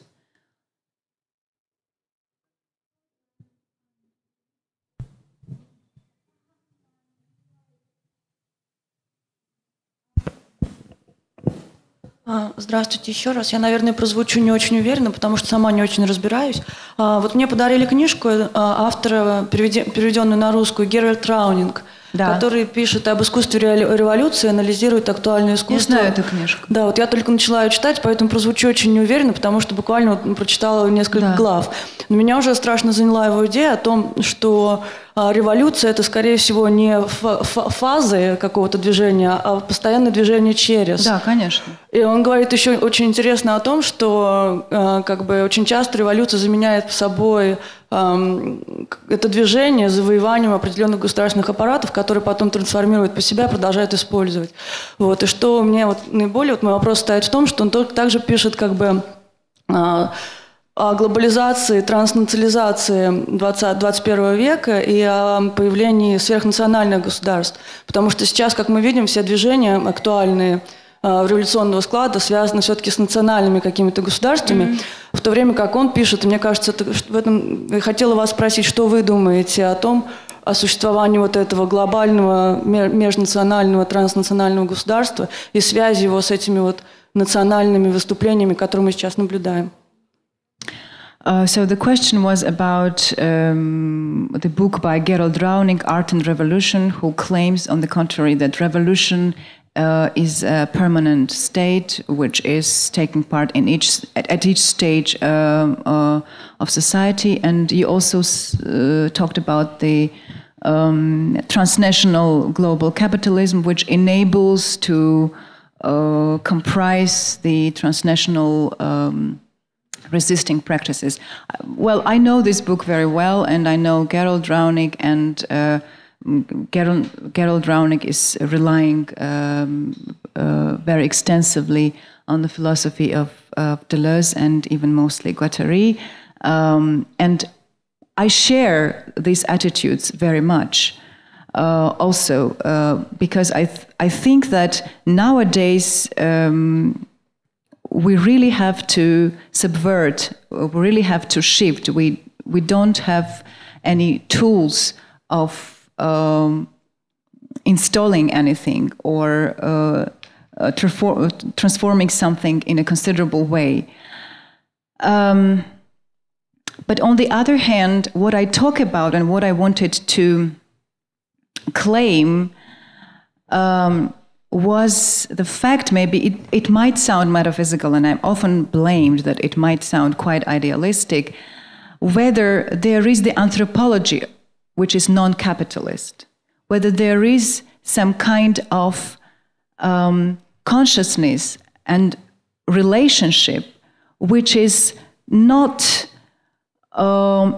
Здравствуйте еще раз. Я, наверное, прозвучу не очень уверенно, потому что сама не очень разбираюсь. Вот мне подарили книжку автора, переведенную на русскую, Геральт Раунинг, да, который пишет об искусстве революции, анализирует актуальное искусство. Я знаю эту книжку. Да, вот я только начала ее читать, поэтому прозвучу очень неуверенно, потому что буквально вот прочитала несколько глав. Но меня уже страшно заняла его идея о том, что революция – это, скорее всего, не фазы какого-то движения, а постоянное движение через. Да, конечно. И он говорит еще очень интересно о том, что как бы очень часто революция заменяет собой это движение завоеванием определенных государственных аппаратов, которые потом трансформируют по себя, продолжают использовать. Вот. И что мне вот наиболее, вот мой вопрос стоит в том, что он также пишет как бы о глобализации, транснационализации 21 века и о появлении сверхнациональных государств. Потому что сейчас, как мы видим, все движения актуальные революционного склада связаны все-таки с национальными какими-то государствами, в то время как он пишет, и мне кажется, в этом я хотела вас спросить, что вы думаете о существовании вот этого глобального, межнационального, транснационального государства и связи его с этими вот национальными выступлениями, которые мы сейчас наблюдаем. So the question was about the book by Gerald Raunig, Art and Revolution, who claims, on the contrary, that revolution is a permanent state which is taking part in at each stage of society. And he also talked about the transnational global capitalism, which enables to comprise the transnational resisting practices. Well, I know this book very well, and I know Gerald Raunig, and Gerald Raunig is relying very extensively on the philosophy of Deleuze and even mostly Guattari. And I share these attitudes very much also because I think that nowadays we really have to subvert, we really have to shift. We don't have any tools of installing anything or transforming something in a considerable way. But on the other hand, what I talk about and what I wanted to claim was the fact, maybe it might sound metaphysical, and I'm often blamed that it might sound quite idealistic, whether there is the anthropology which is non-capitalist, whether there is some kind of consciousness and relationship which is not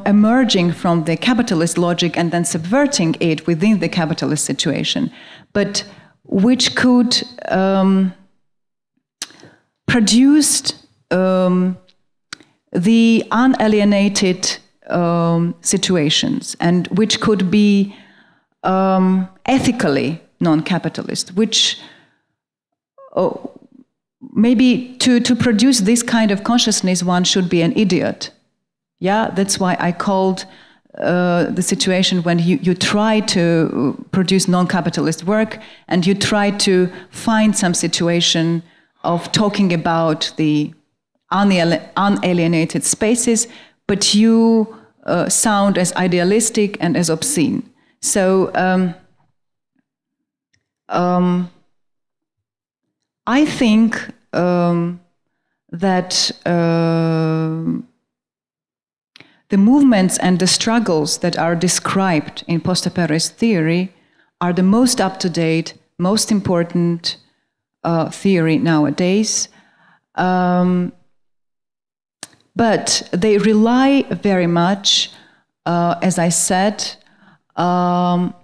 emerging from the capitalist logic and then subverting it within the capitalist situation, but which could produce the unalienated situations, and which could be ethically non-capitalist, which maybe to produce this kind of consciousness, one should be an idiot. Yeah, that's why I called the situation when you try to produce non-capitalist work and you try to find some situation of talking about the unalienated spaces, but you sound as idealistic and as obscene. So I think that the movements and the struggles that are described in post-apparist theory are the most up-to-date, most important theory nowadays. But they rely very much, as I said, on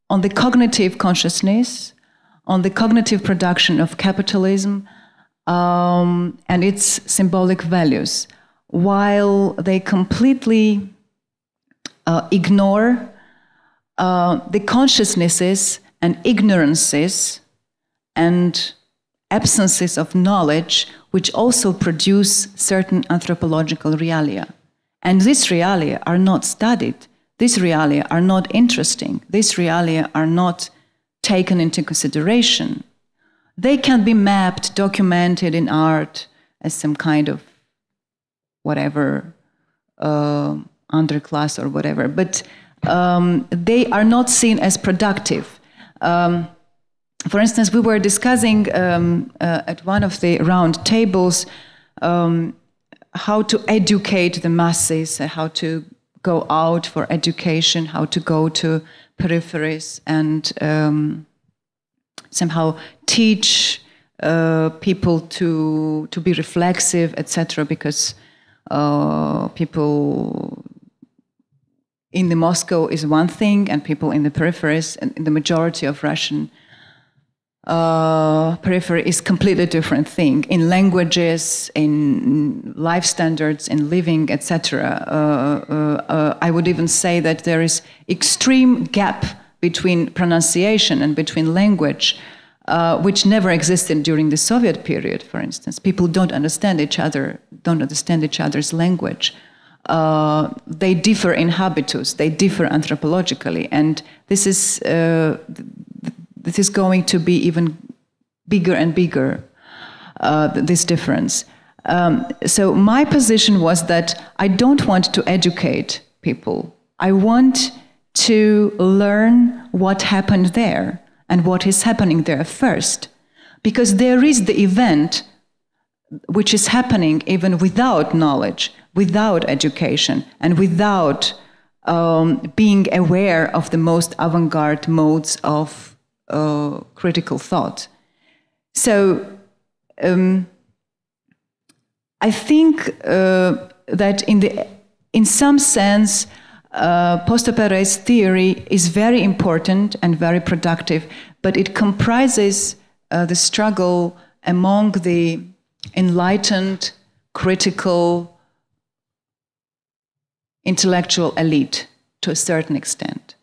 the cognitive consciousness, on the cognitive production of capitalism and its symbolic values, while they completely ignore the consciousnesses and ignorances and absences of knowledge which also produce certain anthropological realia. And these realia are not studied. These realia are not interesting. These realia are not taken into consideration. They can be mapped, documented in art as some kind of whatever, underclass or whatever, but they are not seen as productive. For instance, we were discussing at one of the round tables how to educate the masses, how to go out for education, how to go to peripheries and somehow teach people to be reflexive, etc., because people in the Moscow is one thing, and people in the peripheries, and in the majority of Russian periphery is completely different thing. In languages, in life standards, in living, etc. I would even say that there is extreme gap between pronunciation and between language, which never existed during the Soviet period, for instance. People don't understand each other, don't understand each other's language. They differ in habitus, they differ anthropologically, and this is going to be even bigger and bigger, this difference. So my position was that I don't want to educate people. I want to learn what happened there and what is happening there first. Because there is the event which is happening even without knowledge, without education, and without being aware of the most avant-garde modes of critical thought. So I think that in some sense, post-apparist theory is very important and very productive, but it comprises the struggle among the enlightened, critical, intellectual elite to a certain extent.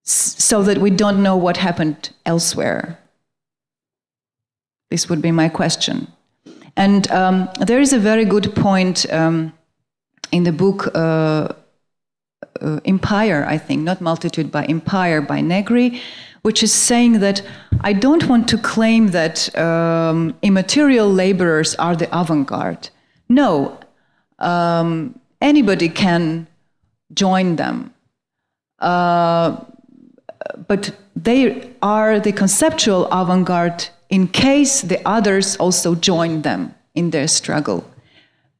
So that we don't know what happened elsewhere. This would be my question. And there is a very good point in the book Empire, I think, not multitude, by Empire by Negri, which is saying that I don't want to claim that immaterial laborers are the avant-garde. No, anybody can join them. But they are the conceptual avant-garde in case the others also join them in their struggle.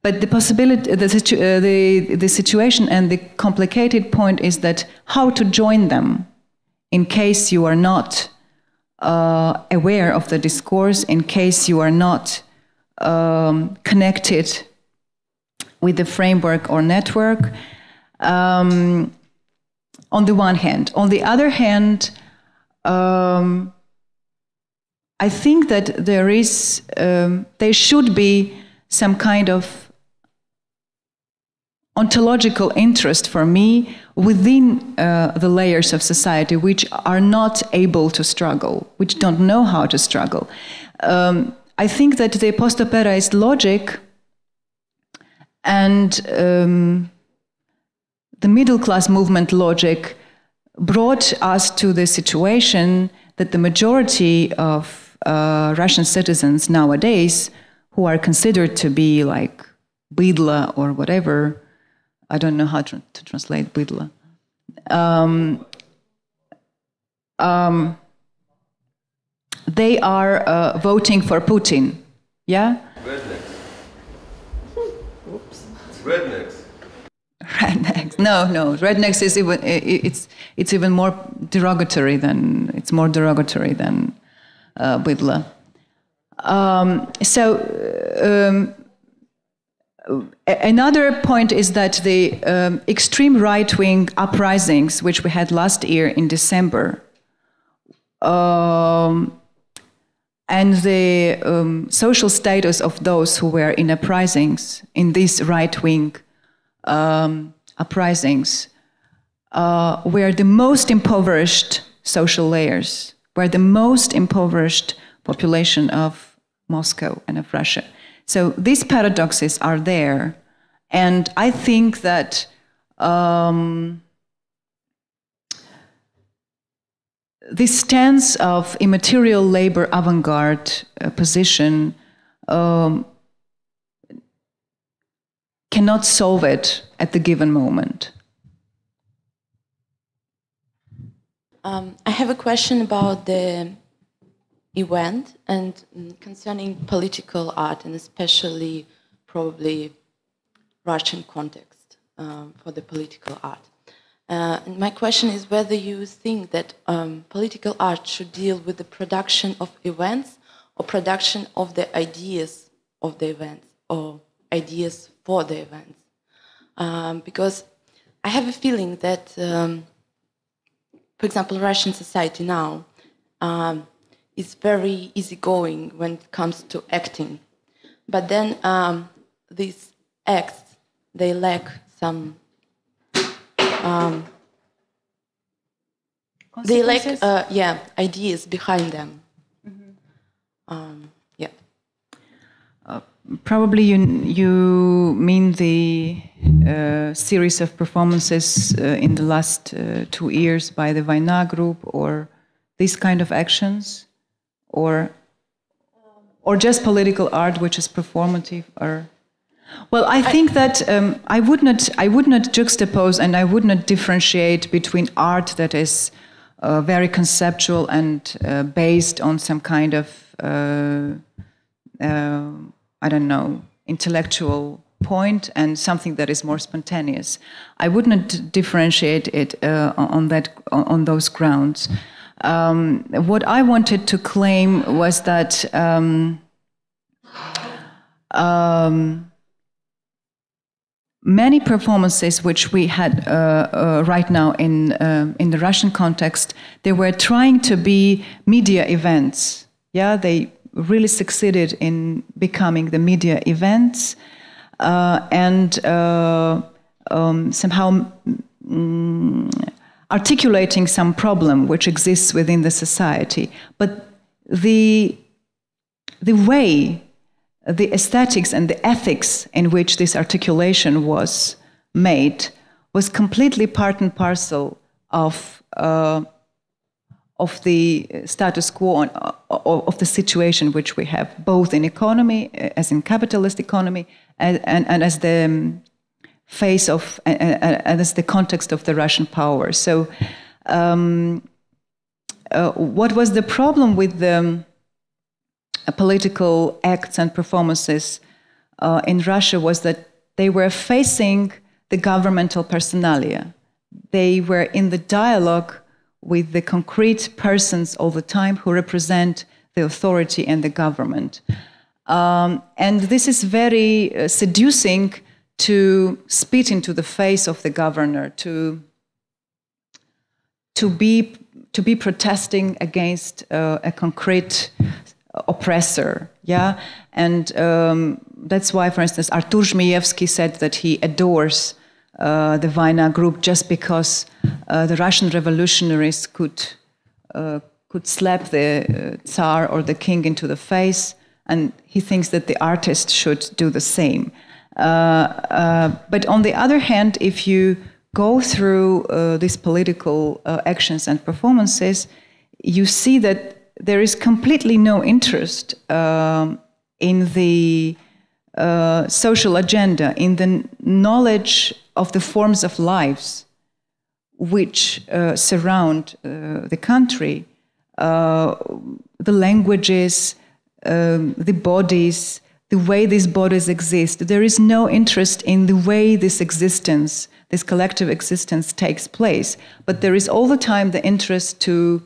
But the possibility, the situation and the complicated point is that how to join them in case you are not aware of the discourse, in case you are not connected with the framework or network, on the one hand. On the other hand, I think that there should be some kind of ontological interest for me within the layers of society which are not able to struggle, which don't know how to struggle. I think that the post-operaist logic and the middle-class movement logic brought us to the situation that the majority of Russian citizens nowadays, who are considered to be like bydla or whatever, I don't know how to translate bydla, they are voting for Putin, yeah? Rednecks. Oops. Rednecks. Rednecks. No. Rednecks is even it's even more derogatory than bydla. Another point is that the extreme right-wing uprisings, which we had last year in December, and the social status of those who were in uprisings, in these right-wing uprisings, were the most impoverished social layers, were the most impoverished population of Moscow and of Russia. So these paradoxes are there, and I think that this stance of immaterial labor avant-garde position cannot solve it at the given moment. I have a question about the event and concerning political art, and especially probably Russian context for the political art. And my question is whether you think that political art should deal with the production of events or production of the ideas of the events or ideas for the events. Because I have a feeling that, for example, Russian society now is very easygoing when it comes to acting. But then these acts, they lack some... they lack, ideas behind them. Mm-hmm. Probably you mean the series of performances in the last 2 years by the Vaina group, or these kind of actions, or just political art which is performative, or... Well, I think that I would not juxtapose and I would not differentiate between art that is very conceptual and based on some kind of intellectual point, and something that is more spontaneous. I would not differentiate it on those grounds. What I wanted to claim was that many performances which we had right now in the Russian context, they were trying to be media events. Yeah, they really succeeded in becoming the media events and somehow articulating some problem which exists within the society. But the way, the aesthetics and the ethics in which this articulation was made was completely part and parcel of the status quo, of the situation which we have, both in economy, as in capitalist economy, and as the face of, and as the context of the Russian power. So what was the problem with the political acts and performances in Russia was that they were facing the governmental personalia. They were in the dialogue with the concrete persons all the time who represent the authority and the government. And this is very seducing to spit into the face of the governor, to be protesting against a concrete oppressor, yeah? And that's why, for instance, Artur Zhmeyevsky said that he adores the Vaina group just because the Russian revolutionaries could slap the Tsar or the king into the face, and he thinks that the artist should do the same. But on the other hand, if you go through these political actions and performances, you see that there is completely no interest in the social agenda, in the knowledge of the forms of lives which surround the country, the languages, the bodies, the way these bodies exist. There is no interest in the way this existence, this collective existence takes place. But there is all the time the interest to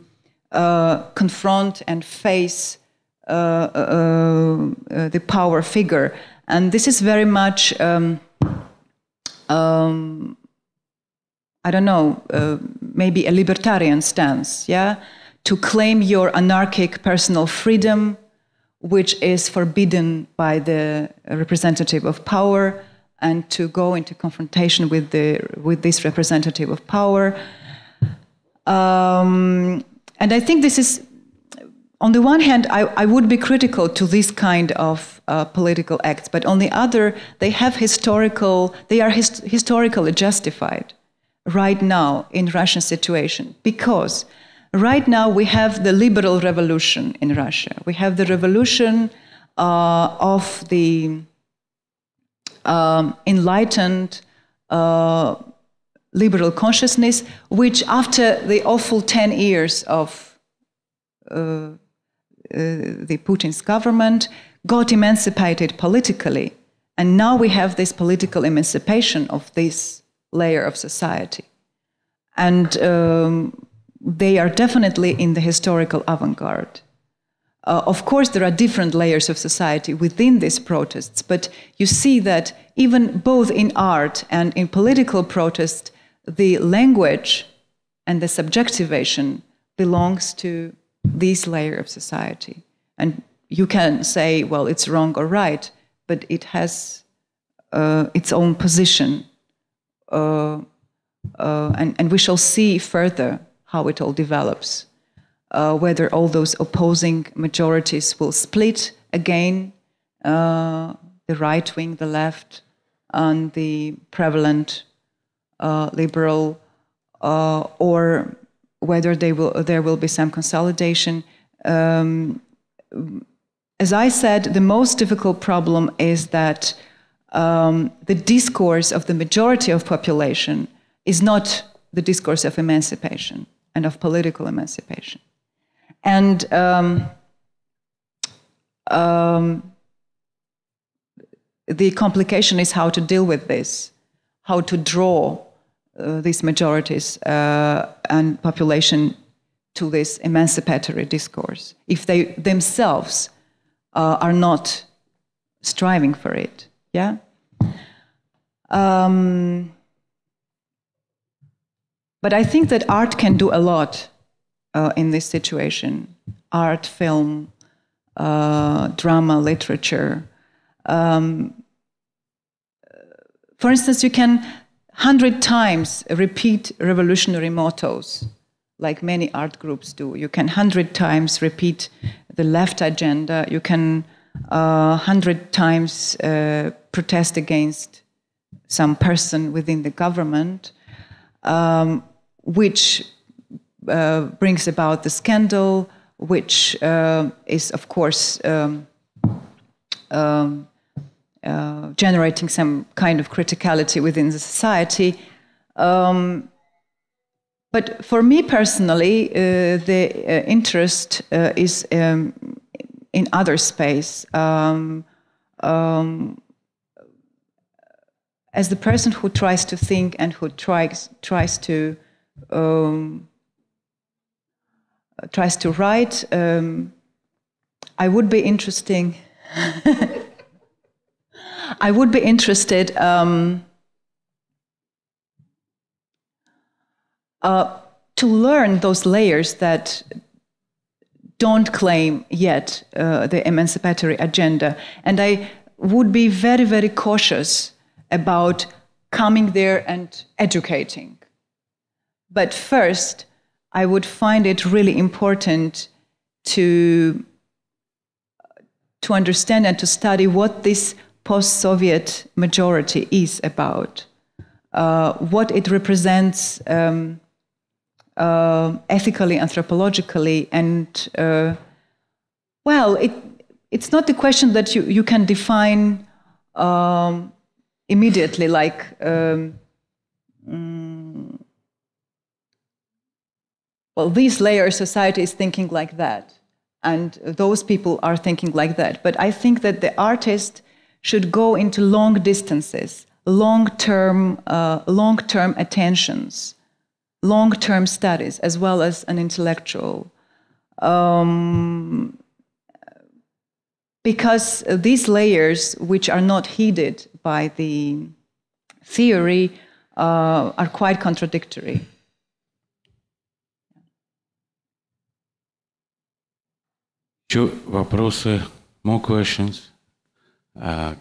confront and face the power figure. And this is very much, I don't know, maybe a libertarian stance, yeah? To claim your anarchic personal freedom, which is forbidden by the representative of power, and to go into confrontation with this representative of power. And I think this is, on the one hand, I would be critical to this kind of political acts, but on the other, they are historically justified right now in Russian situation, because right now we have the liberal revolution in Russia. We have the revolution of the enlightened liberal consciousness, which after the awful 10 years of the Putin's government got emancipated politically. And now we have this political emancipation of this layer of society. And they are definitely in the historical avant-garde. Of course, there are different layers of society within these protests, but you see that even both in art and in political protest, the language and the subjectivation belongs to this layer of society. And you can say, well, it's wrong or right, but it has its own position. And we shall see further how it all develops, whether all those opposing majorities will split again, the right wing, the left, and the prevalent liberal, or whether there will be some consolidation. As I said, the most difficult problem is that the discourse of the majority of population is not the discourse of emancipation and of political emancipation. And the complication is how to deal with this, how to draw these majorities and population to this emancipatory discourse, if they themselves are not striving for it, yeah? But I think that art can do a lot in this situation. Art, film, drama, literature. For instance, you can 100 times repeat revolutionary mottos, like many art groups do. You can 100 times repeat the left agenda. You can 100 times protest against some person within the government, which brings about the scandal, which is, of course, generating some kind of criticality within the society. But for me personally, the interest is in other space. As the person who tries to think and who tries to write, I would be interested to learn those layers that don't claim yet the emancipatory agenda. And I would be very, very cautious about coming there and educating. But first, I would find it really important to understand and to study what this post-Soviet majority is about, what it represents ethically, anthropologically, and well, it's not the question that you can define immediately, like well, these layers society is thinking like that, and those people are thinking like that. But I think that the artist should go into long distances, long-term attentions, long-term studies, as well as an intellectual. Because these layers, which are not heeded by the theory, are quite contradictory. Еще вопросы, more questions,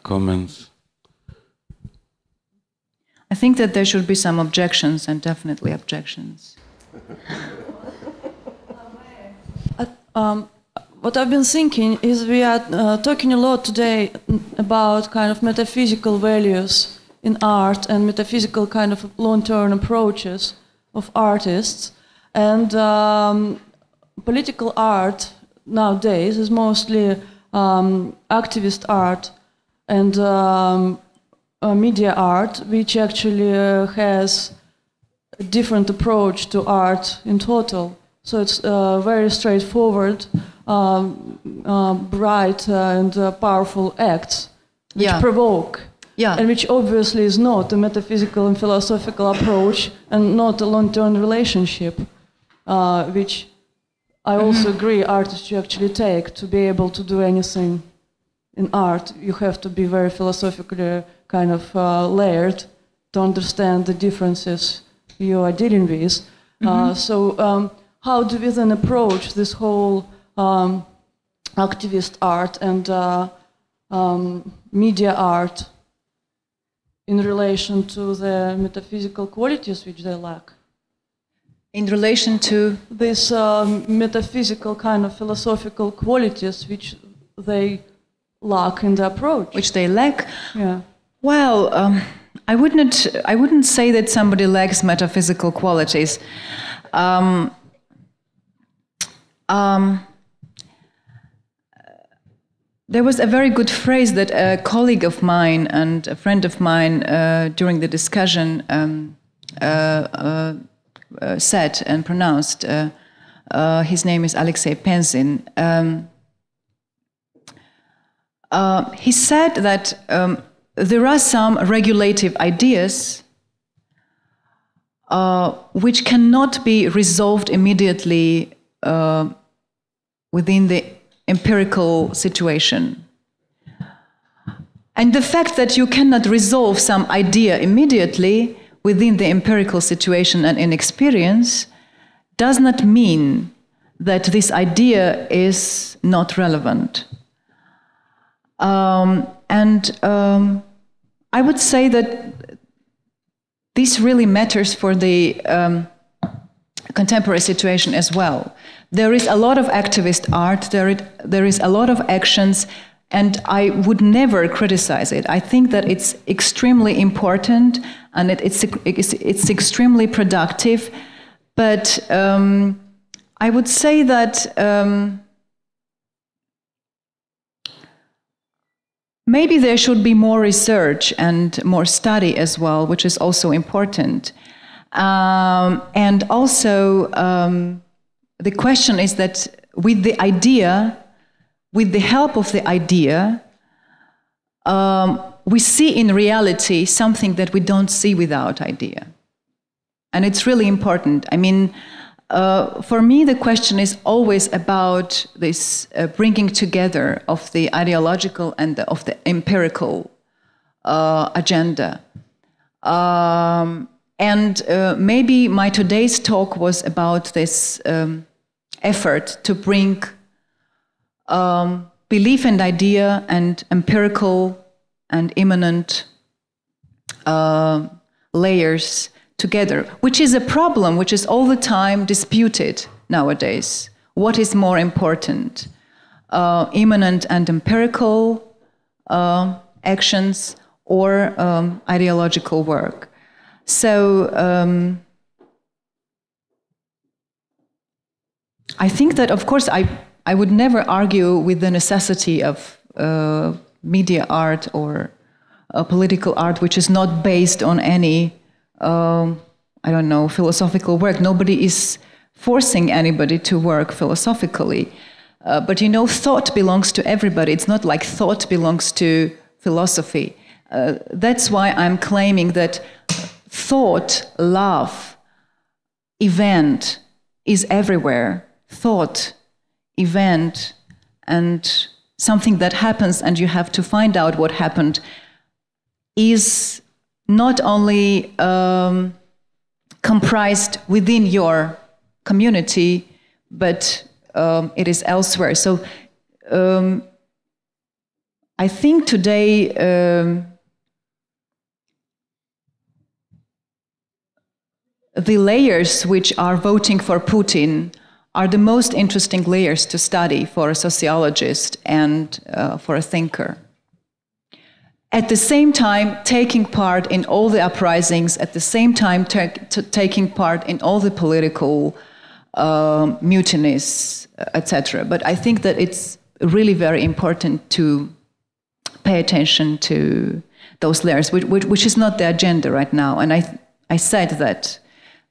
comments? I think that there should be some objections, and definitely objections. What I've been thinking is we are talking a lot today about kind of metaphysical values in art and metaphysical kind of long-term approaches of artists. And political art nowadays is mostly activist art and media art, which actually has a different approach to art in total. So it's very straightforward, bright and powerful acts which provoke, and which obviously is not a metaphysical and philosophical approach and not a long-term relationship, which I also agree artists should actually take to be able to do anything in art. You have to be very philosophically kind of layered to understand the differences you are dealing with. So how do we then approach this whole activist art and media art in relation to the metaphysical qualities which they lack? In relation to this metaphysical kind of philosophical qualities which they lack in the approach. Which they lack? Yeah. Well, I wouldn't say that somebody lacks metaphysical qualities. There was a very good phrase that a colleague of mine and a friend of mine during the discussion said and pronounced. His name is Alexei Penzin. He said that there are some regulative ideas which cannot be resolved immediately within the empirical situation. And the fact that you cannot resolve some idea immediately within the empirical situation and in experience does not mean that this idea is not relevant. I would say that this really matters for the contemporary situation as well. There is a lot of activist art, there is a lot of actions, And I would never criticize it. I think that it's extremely important and it's extremely productive. But I would say that maybe there should be more research and more study as well, which is also important. And also, the question is that with the idea, with the help of the idea, we see in reality something that we don't see without idea. And it's really important. I mean, for me, the question is always about this bringing together of the ideological and of the empirical agenda. And maybe my today's talk was about this effort to bring belief and idea and empirical and immanent layers together, which is a problem which is all the time disputed nowadays. What is more important, immanent and empirical actions or ideological work? So I think that, of course, I would never argue with the necessity of media art or political art which is not based on any, I don't know, philosophical work. Nobody is forcing anybody to work philosophically. But you know, thought belongs to everybody. It's not like thought belongs to philosophy. That's why I'm claiming that thought, love, event is everywhere. Thought, event, and something that happens and you have to find out what happened is not only comprised within your community, but it is elsewhere. So I think today the layers which are voting for Putin are the most interesting layers to study for a sociologist and for a thinker. At the same time, taking part in all the uprisings, at the same time taking part in all the political mutinies, etc. But I think that it's really very important to pay attention to those layers, which is not the agenda right now. And I said that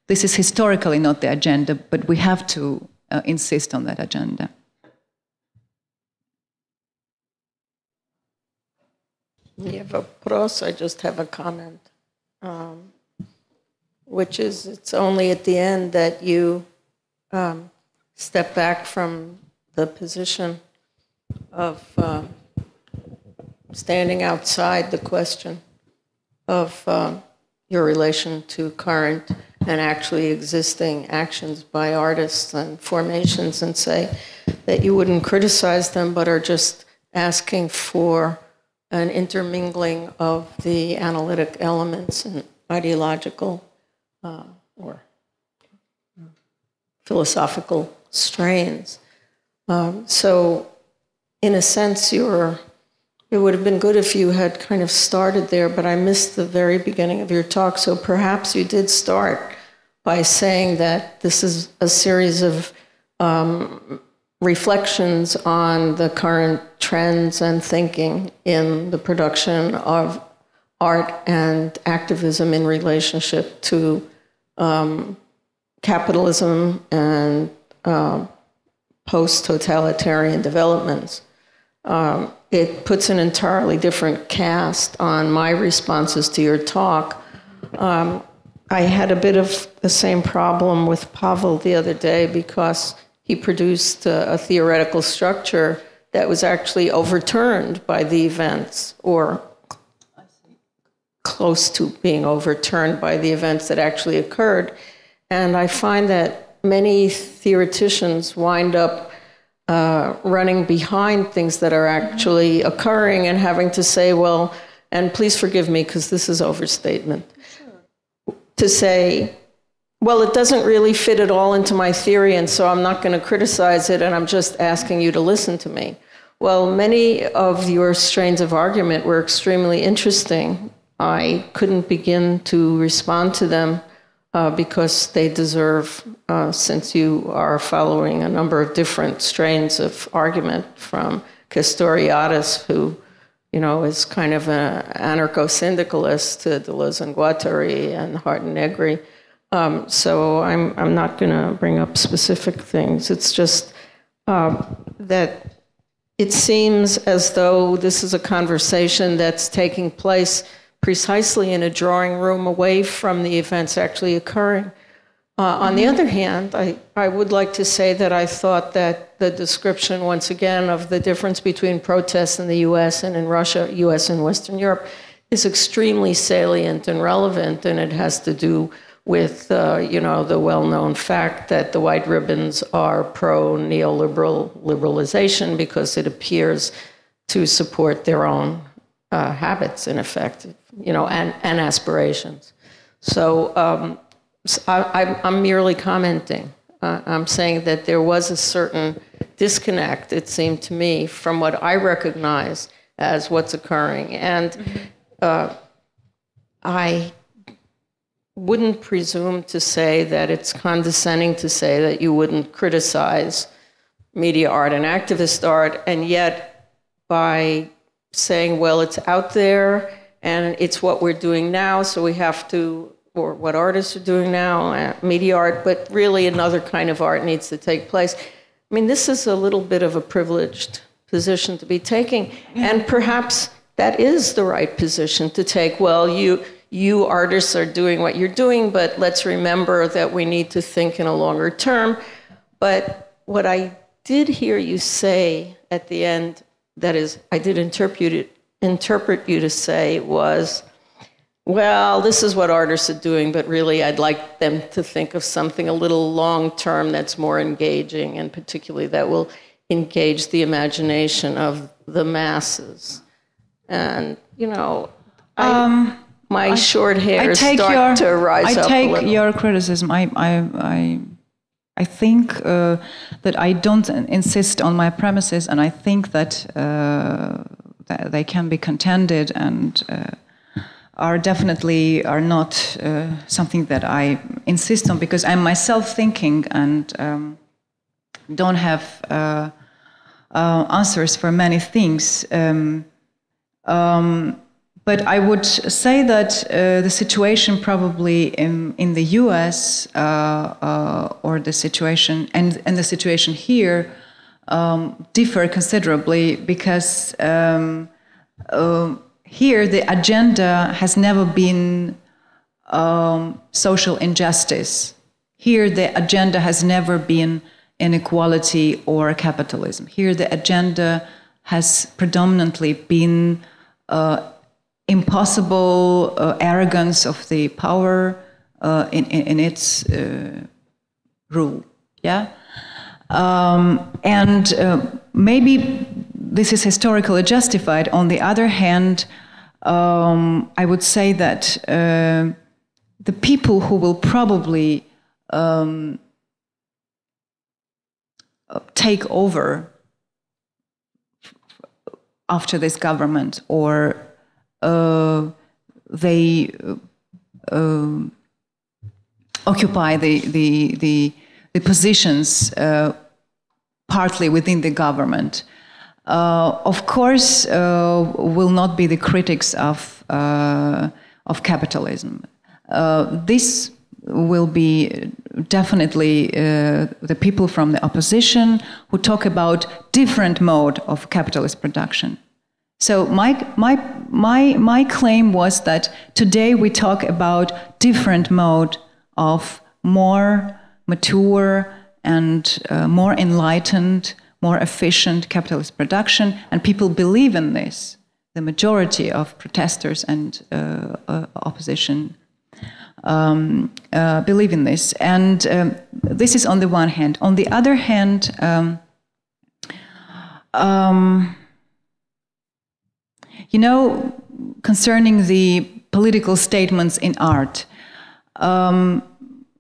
this is historically not the agenda, but we have to insist on that agenda. I just have a comment, which is it's only at the end that you step back from the position of standing outside the question of your relation to current and actually existing actions by artists and formations, and say that you wouldn't criticize them, but are just asking for an intermingling of the analytic elements and ideological or philosophical strains. So in a sense, it would have been good if you had kind of started there, but I missed the very beginning of your talk. So perhaps you did start by saying that this is a series of reflections on the current trends and thinking in the production of art and activism in relationship to capitalism and post-totalitarian developments. It puts an entirely different cast on my responses to your talk. I had a bit of the same problem with Pavel the other day because he produced a theoretical structure that was actually overturned by the events, or close to being overturned by the events that actually occurred. And I find that many theoreticians wind up running behind things that are actually occurring and having to say, well, and please forgive me because this is overstatement, to say, well, it doesn't really fit at all into my theory, and so I'm not going to criticize it, and I'm just asking you to listen to me. Well, many of your strains of argument were extremely interesting. I couldn't begin to respond to them because they deserve, since you are following a number of different strains of argument, from Castoriadis, who is kind of an anarcho-syndicalist, to Deleuze and Guattari and Harden Negri. So I'm not going to bring up specific things. It's just that it seems as though this is a conversation that's taking place precisely in a drawing room away from the events actually occurring. On the other hand, I would like to say that I thought that the description, once again, of the difference between protests in the US and in Russia, US and Western Europe, is extremely salient and relevant, and it has to do with the well-known fact that the white ribbons are pro-neoliberal liberalization because it appears to support their own habits, in effect, and aspirations. So I'm merely commenting. I'm saying that there was a certain disconnect, it seemed to me, from what I recognize as what's occurring. And I wouldn't presume to say that it's condescending to say that you wouldn't criticize media art and activist art, and yet by saying, well, it's out there and it's what we're doing now, so we have to, or what artists are doing now, media art, but really another kind of art needs to take place. I mean, this is a little bit of a privileged position to be taking, and perhaps that is the right position to take. Well, you artists are doing what you're doing, but let's remember that we need to think in a longer term. But what I did hear you say at the end, that is, I did interpret you to say was, well, this is what artists are doing, but really I'd like them to think of something a little long-term that's more engaging, and particularly that will engage the imagination of the masses. And, my short hair start to rise up a little. I take your criticism. I think that I don't insist on my premises, and I think that they can be contended and are not something that I insist on, because I'm myself thinking and don't have answers for many things. But I would say that the situation probably in the US or the situation and the situation here differ considerably, because here the agenda has never been social injustice. Here the agenda has never been inequality or capitalism. Here the agenda has predominantly been impossible arrogance of the power in its rule. Yeah, and maybe this is historically justified. On the other hand, I would say that the people who will probably take over after this government, or they occupy the positions partly within the government, of course, will not be the critics of capitalism. This will be definitely the people from the opposition who talk about different mode of capitalist production. So my claim was that today we talk about different mode of more mature and more enlightened, more efficient capitalist production, and people believe in this. The majority of protesters and opposition believe in this, and this is on the one hand. On the other hand, concerning the political statements in art,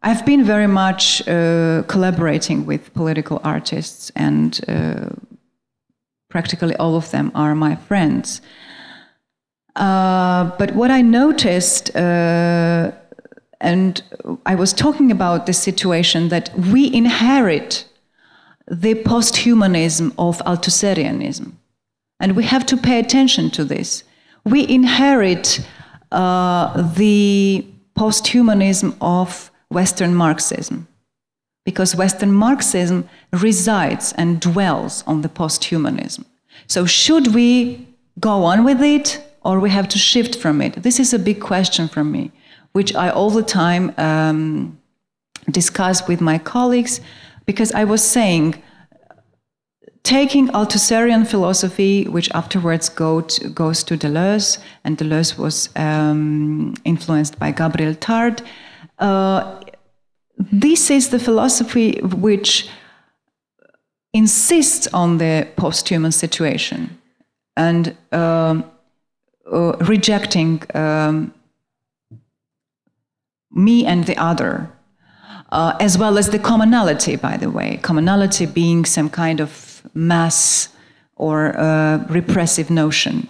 I've been very much collaborating with political artists and Practically all of them are my friends. But what I noticed, and I was talking about this situation, that we inherit the post-humanism of Althusserianism. And we have to pay attention to this. We inherit the post-humanism of Western Marxism, because Western Marxism resides and dwells on the post-humanism. So should we go on with it, or we have to shift from it? This is a big question for me, which I all the time discuss with my colleagues, because I was saying, taking Althusserian philosophy, which afterwards goes to Deleuze, and Deleuze was influenced by Gabriel Tarde, this is the philosophy which insists on the post-human situation and rejecting me and the other, as well as the commonality, by the way, commonality being some kind of mass or repressive notion.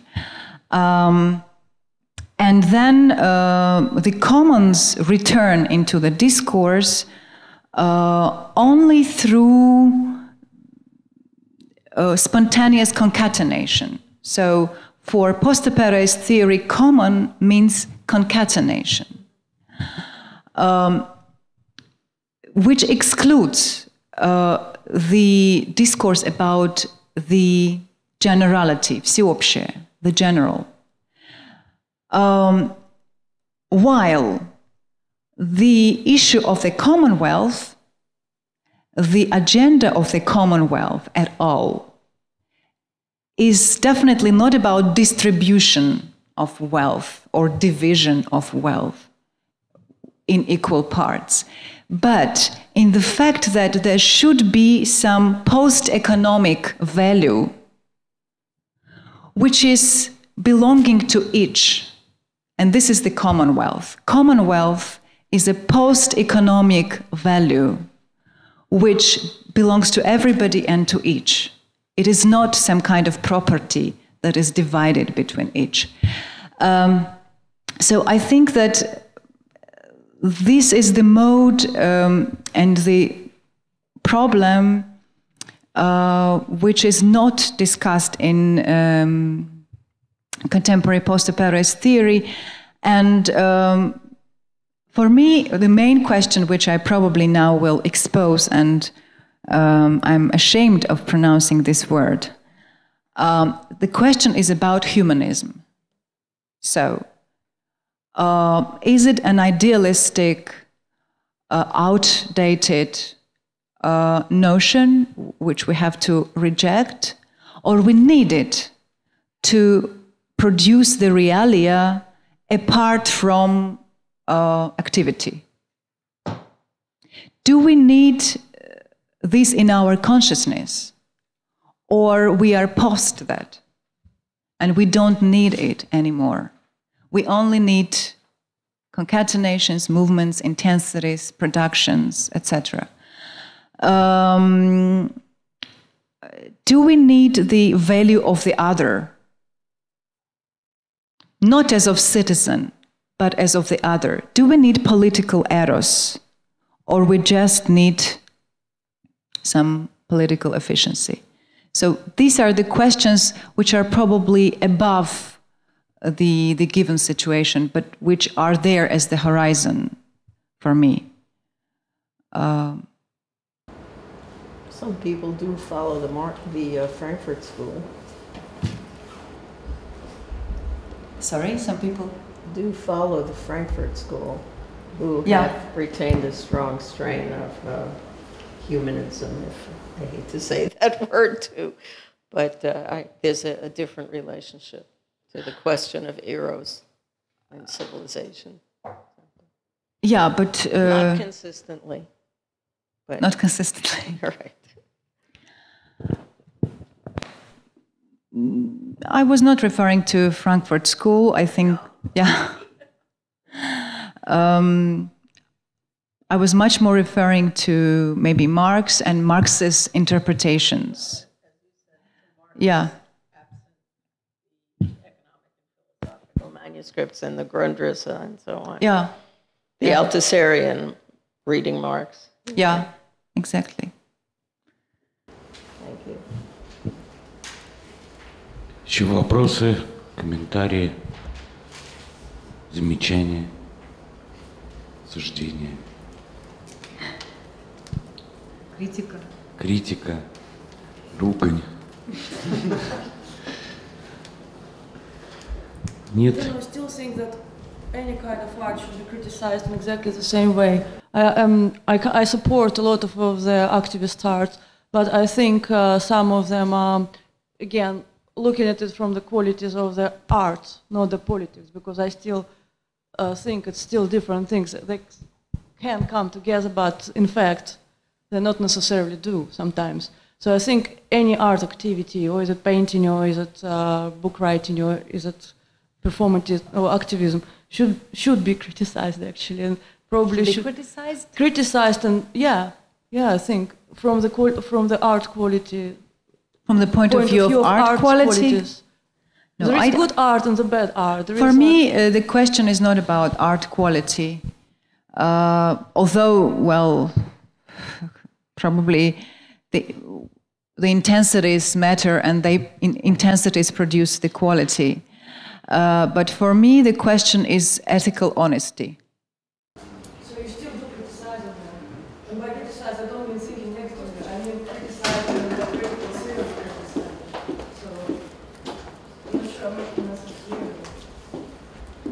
And then the commons return into the discourse only through spontaneous concatenation. So for post-Perez theory, common means concatenation, which excludes the discourse about the generality, всеобщее, the general. While the issue of the Commonwealth, the agenda of the Commonwealth at all, is definitely not about distribution of wealth or division of wealth in equal parts, but in the fact that there should be some post-economic value which is belonging to each. And this is the Commonwealth. Commonwealth is a post-economic value which belongs to everybody and to each. It is not some kind of property that is divided between each. So I think that this is the mode and the problem which is not discussed in contemporary post-Perez theory. And for me, the main question, which I probably now will expose, and I'm ashamed of pronouncing this word, the question is about humanism. So, is it an idealistic, outdated notion which we have to reject, or we need it to produce the realia apart from activity? Do we need this in our consciousness, or we are post that and we don't need it anymore? We only need concatenations, movements, intensities, productions, etc. Do we need the value of the other? Not as of citizen, but as of the other. Do we need political eros, or we just need some political efficiency? So these are the questions which are probably above the given situation, but which are there as the horizon for me. Some people do follow the Frankfurt School. Sorry, some people do follow the Frankfurt School, who Yeah. have retained a strong strain of humanism, if I hate to say that word too. But there's a different relationship to the question of eros and civilization. Yeah, but not consistently. But not consistently. Right. I was not referring to Frankfurt School. I think, yeah. I was much more referring to maybe Marx and Marx's interpretations. Yeah. Manuscripts and the Grundrisse and so on. Yeah. The Althusserian reading marks. Yeah, exactly. Thank you. Еще вопросы, комментарии, замечания, суждения? Критика. Критика, ругань. Нет. I still think that any kind of art should be criticized in exactly the same way. I support a lot of the activist art, but I think some of them are, again, looking at it from the qualities of the art, not the politics, because I still think it's still different things. They can come together, but in fact, they not necessarily do sometimes. So I think any art activity, or is it painting, or is it book writing, or is it performative or activism, should be criticized actually, and probably should be criticized, and I think from the art quality, from the point of view of art quality. No, there is good art and the bad art. For me, the question is not about art quality, although, well, probably the intensities matter, and intensities produce the quality. But for me, the question is ethical honesty. So you still do criticize them? And by criticize, I don't mean thinking next to you. I mean criticize them in the critical sense of criticize. So, I'm not sure I'm making myself clear.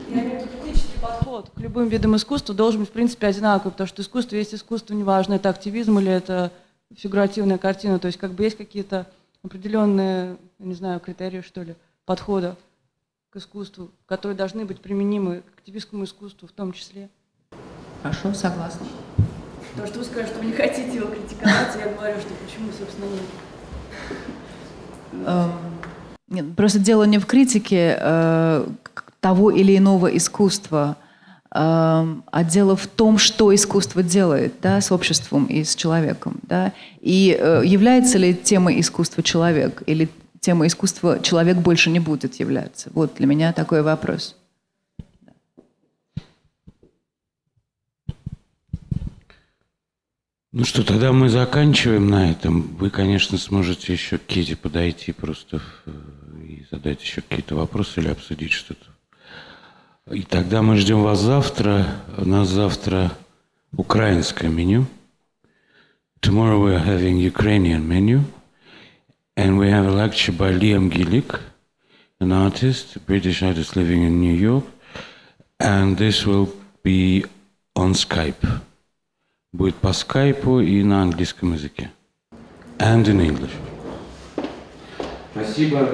Я имею в виду, критический подход к любым видам искусства должен быть, в принципе, одинаковый, потому что искусство есть искусство, неважно, это активизм или это фигуративная картина. То есть как бы есть какие-то определенные, не знаю, критерии, что ли, подхода к искусству, которые должны быть применимы к активистскому искусству в том числе. Хорошо, согласна. То, что вы скажете, что вы не хотите его критиковать, я говорю, что почему, собственно, нет. Нет, просто дело не в критике того или иного искусства, а дело в том, что искусство делает, да, с обществом и с человеком. Да? И является ли темой искусства человек, или темой искусства человек больше не будет являться? Вот для меня такой вопрос. Ну что, тогда мы заканчиваем на этом. Вы, конечно, сможете еще к Кети подойти просто и задать еще какие-то вопросы или обсудить что-то. И тогда мы ждем вас завтра. У нас завтра украинское меню. Tomorrow we are having Ukrainian menu. And we have a lecture by Liam Gillick, an artist, a British artist living in New York. And this will be on Skype. Будет по скайпу и на английском языке. And in English. Спасибо.